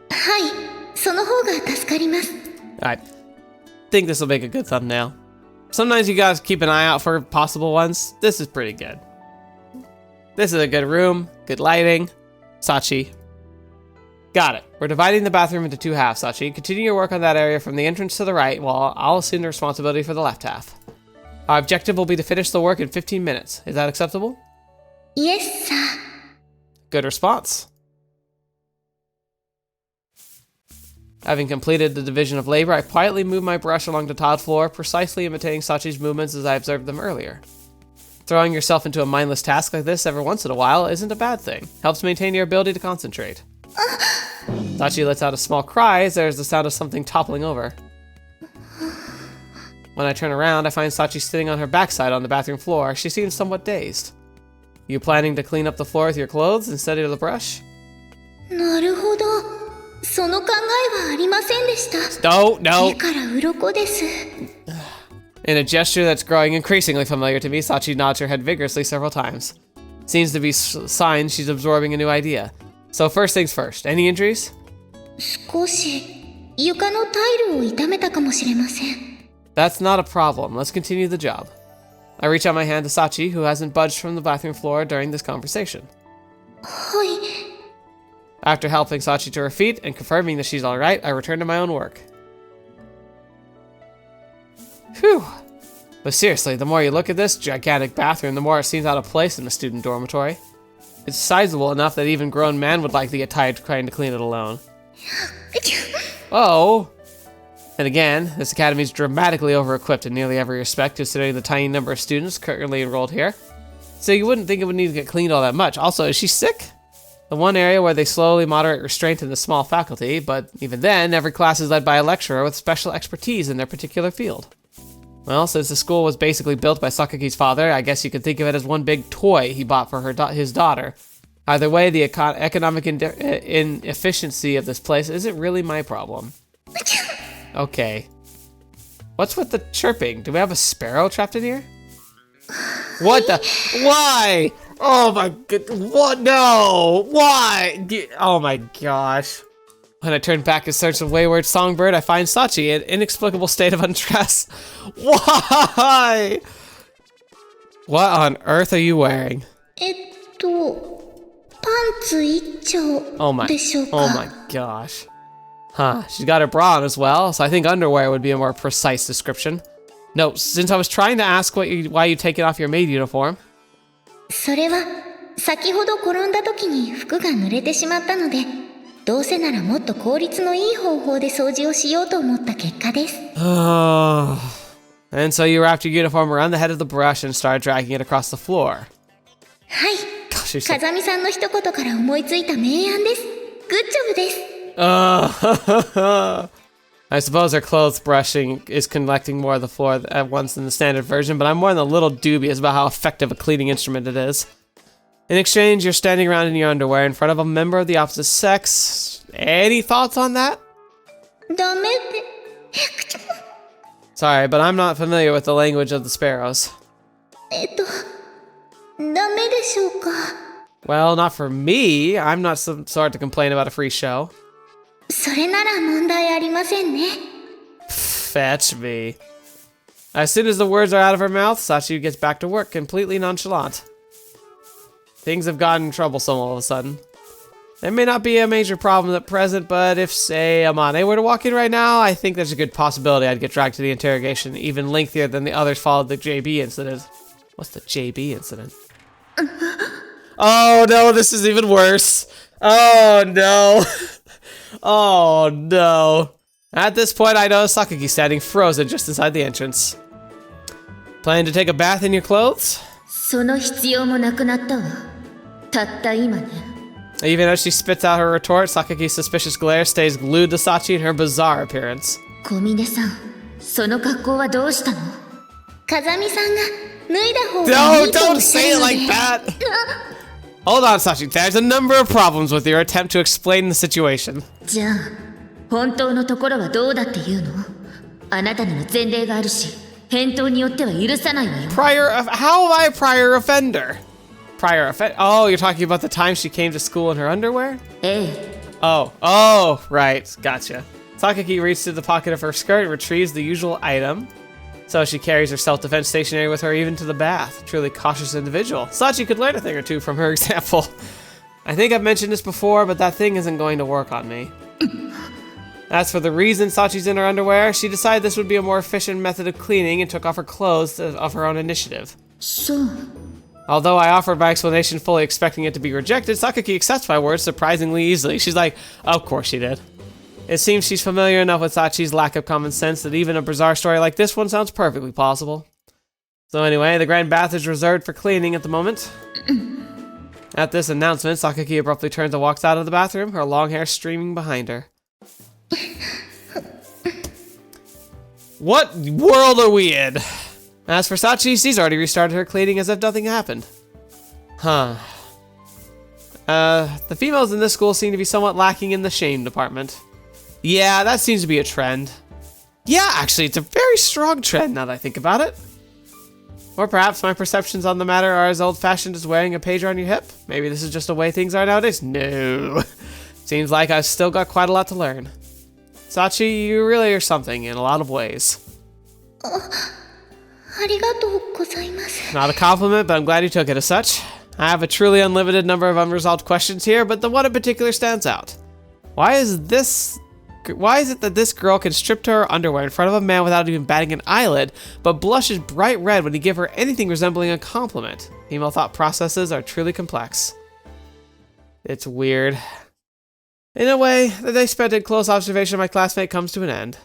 はい、その方が助かります。 I think this will make a good thumbnail. Sometimes you guys keep an eye out for possible ones. This is pretty good. This is a good room, good lighting. Sachi. Got it. We're dividing the bathroom into two halves, Sachi. Continue your work on that area from the entrance to the right, while I'll assume the responsibility for the left half. Our objective will be to finish the work in 15 minutes. Is that acceptable? Yes, sir. Good response. Having completed the division of labor, I quietly move my brush along the tiled floor, precisely imitating Sachi's movements as I observed them earlier. Throwing yourself into a mindless task like this every once in a while isn't a bad thing. Helps maintain your ability to concentrate. Sachi lets out a small cry as there's the sound of something toppling over. When I turn around, I find Sachi sitting on her backside on the bathroom floor. She seems somewhat dazed. You planning to clean up the floor with your clothes instead of the brush? なるほど。その考えはありませんでした。No, no. 目から鱗です。 In a gesture that's growing increasingly familiar to me, Sachi nods her head vigorously several times. Seems to be signs she's absorbing a new idea. So first things first, any injuries? 少し床のタイルを痛めたかもしれません。 That's not a problem. Let's continue the job. I reach out my hand to Sachi, who hasn't budged from the bathroom floor during this conversation. はい。 After helping Sachi to her feet and confirming that she's alright, I return to my own work. Phew. But seriously, the more you look at this gigantic bathroom, the more it seems out of place in a student dormitory. It's sizable enough that even grown men would likely get tired trying to clean it alone. Oh! And again, this academy is dramatically over-equipped in nearly every respect, considering the tiny number of students currently enrolled here. So you wouldn't think it would need to get cleaned all that much. Also, is she sick? The one area where they slowly moderate restraint in the small faculty, but even then, every class is led by a lecturer with special expertise in their particular field. Well, since the school was basically built by Sakaki's father, I guess you could think of it as one big toy he bought for his daughter. Either way, the economic inefficiency of this place isn't really my problem. Okay. What's with the chirping? Do we have a sparrow trapped in here? What the? Why? Oh my god. What? No. Why? Oh my gosh. When I turn back in search of Wayward Songbird, I find Sachi in an inexplicable state of undress. Why? What on earth are you wearing? Oh my gosh. Huh, she's got her bra on as well, so I think underwear would be a more precise description. No, since I was trying to ask why you taking off your maid uniform. それは先ほど転んだ時に服が濡れてしまったので、どうせならもっと効率のいい方法で掃除をしようと思った結果です。And so you wrapped your uniform around the head of the brush and started dragging it across the floor. はい。風見さんの一言から思いついた名案です。グッジョブです。I suppose her clothes brushing is collecting more of the floor at once than the standard version, but I'm more than a little dubious about how effective a cleaning instrument it is. In exchange, you're standing around in your underwear in front of a member of the opposite sex. Any thoughts on that? Sorry, but I'm not familiar with the language of the sparrows. Well, not for me. I'm not some sort to complain about a free show. それなら問題ありませんね。Fetch me. As soon as the words are out of her mouth, Sachi gets back to work, completely nonchalant. Things have gotten troublesome all of a sudden. There may not be a major problem at present, but if, say, Amane were to walk in right now, I think there's a good possibility I'd get dragged to the interrogation, even lengthier than the others followed the JB incident. What's the JB incident? Oh no, this is even worse. Oh no. Oh no. At this point, I notice Sakaki standing frozen just inside the entrance. Planning to take a bath in your clothes? その必要もなくなったわ。たった今ね。Even as she spits out her retort, Sakaki's suspicious glare stays glued to Sachi in her bizarre appearance. 小峰さん、その格好はどうしたの？風見さんが脱いだ方がいいとおっしゃるので。 Don't say it like that! Hold on, Sachi. There's a number of problems with your attempt to explain the situation. じゃあ、本当のところはどうだっていうの？あなたにも前例があるし、返答によっては許さないわよ。How am I a prior offender? Oh, you're talking about the time she came to school in her underwear? ええ。Oh, right. Gotcha. Sakaki reaches to the pocket of her skirt and retrieves the usual item. So she carries her self-defense stationery with her even to the bath. Truly cautious individual. Sachi could learn a thing or two from her example. I think I've mentioned this before, but that thing isn't going to work on me. As for the reason Sachi's in her underwear, she decided this would be a more efficient method of cleaning and took off her clothes of her own initiative. So... Although I offered my explanation fully expecting it to be rejected, Sakaki accepts my words surprisingly easily. She's like, of course she did. It seems she's familiar enough with Sachi's lack of common sense that even a bizarre story like this one sounds perfectly plausible. So anyway, the grand bath is reserved for cleaning at the moment. At this announcement, Sakaki abruptly turns and walks out of the bathroom, her long hair streaming behind her. What world are we in? As for Sachi, she's already restarted her cleaning as if nothing happened. Huh. The females in this school seem to be somewhat lacking in the shame department. Yeah, that seems to be a trend. Yeah, actually, it's a very strong trend now that I think about it. Or perhaps my perceptions on the matter are as old-fashioned as wearing a pager on your hip. Maybe this is just the way things are nowadays. No. Seems like I've still got quite a lot to learn. Sachi, you really are something in a lot of ways. Not a compliment, but I'm glad you took it as such. I have a truly unlimited number of unresolved questions here, but the one in particular stands out. Why is this why is it that this girl can strip to her underwear in front of a man without even batting an eyelid, but blushes bright red when you give her anything resembling a compliment? Female thought processes are truly complex. It's weird. In a way, the day spent in close observation of my classmate comes to an end.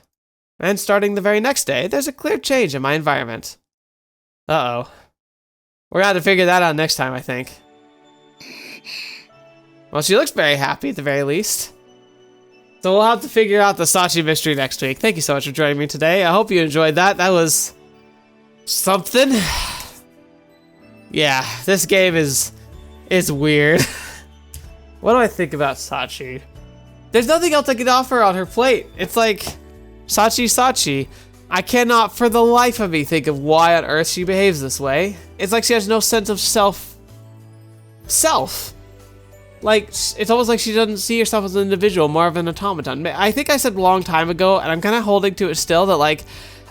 And starting the very next day, there's a clear change in my environment. Uh-oh. We're gonna have to figure that out next time, I think. Well, she looks very happy at the very least. So we'll have to figure out the Sachi mystery next week. Thank you so much for joining me today. I hope you enjoyed that. That was something. Yeah, this game is weird. What do I think about Sachi? There's nothing else I can offer on her plate. It's like, Sachi. I cannot for the life of me think of why on earth she behaves this way. It's like she has no sense of self. Like, it's almost like she doesn't see herself as an individual, more of an automaton. I think I said a long time ago, and I'm kind of holding to it still, that like,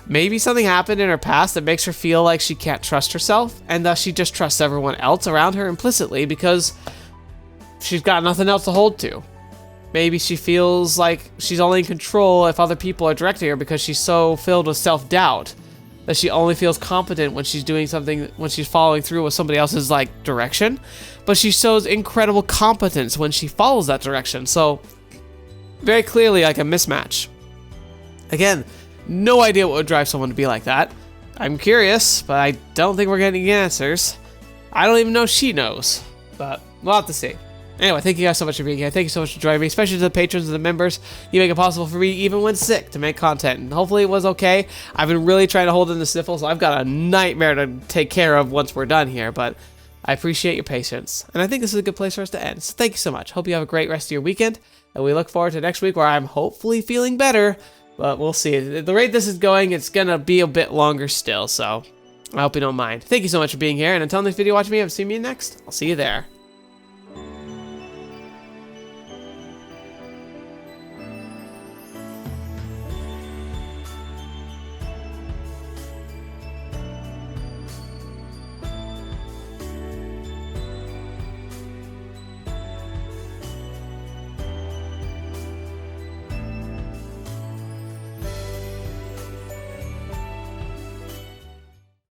maybe something happened in her past that makes her feel like she can't trust herself, and thus she just trusts everyone else around her implicitly because she's got nothing else to hold to. Maybe she feels like she's only in control if other people are directing her because she's so filled with self-doubt that she only feels competent when she's doing something, when she's following through with somebody else's like direction, but she shows incredible competence when she follows that direction. So very clearly like a mismatch. Again, no idea what would drive someone to be like that. I'm curious, but I don't think we're getting answers. I don't even know she knows, but we'll have to see. Anyway, thank you guys so much for being here. Thank you so much for joining me, especially to the patrons and the members. You make it possible for me, even when sick, to make content. And hopefully it was okay. I've been really trying to hold in the sniffles, so I've got a nightmare to take care of once we're done here. But I appreciate your patience. And I think this is a good place for us to end. So thank you so much. Hope you have a great rest of your weekend. And we look forward to next week where I'm hopefully feeling better. But we'll see. At the rate this is going, it's going to be a bit longer still. So I hope you don't mind. Thank you so much for being here. And until next video, watch me. I've seen me next. I'll see you there.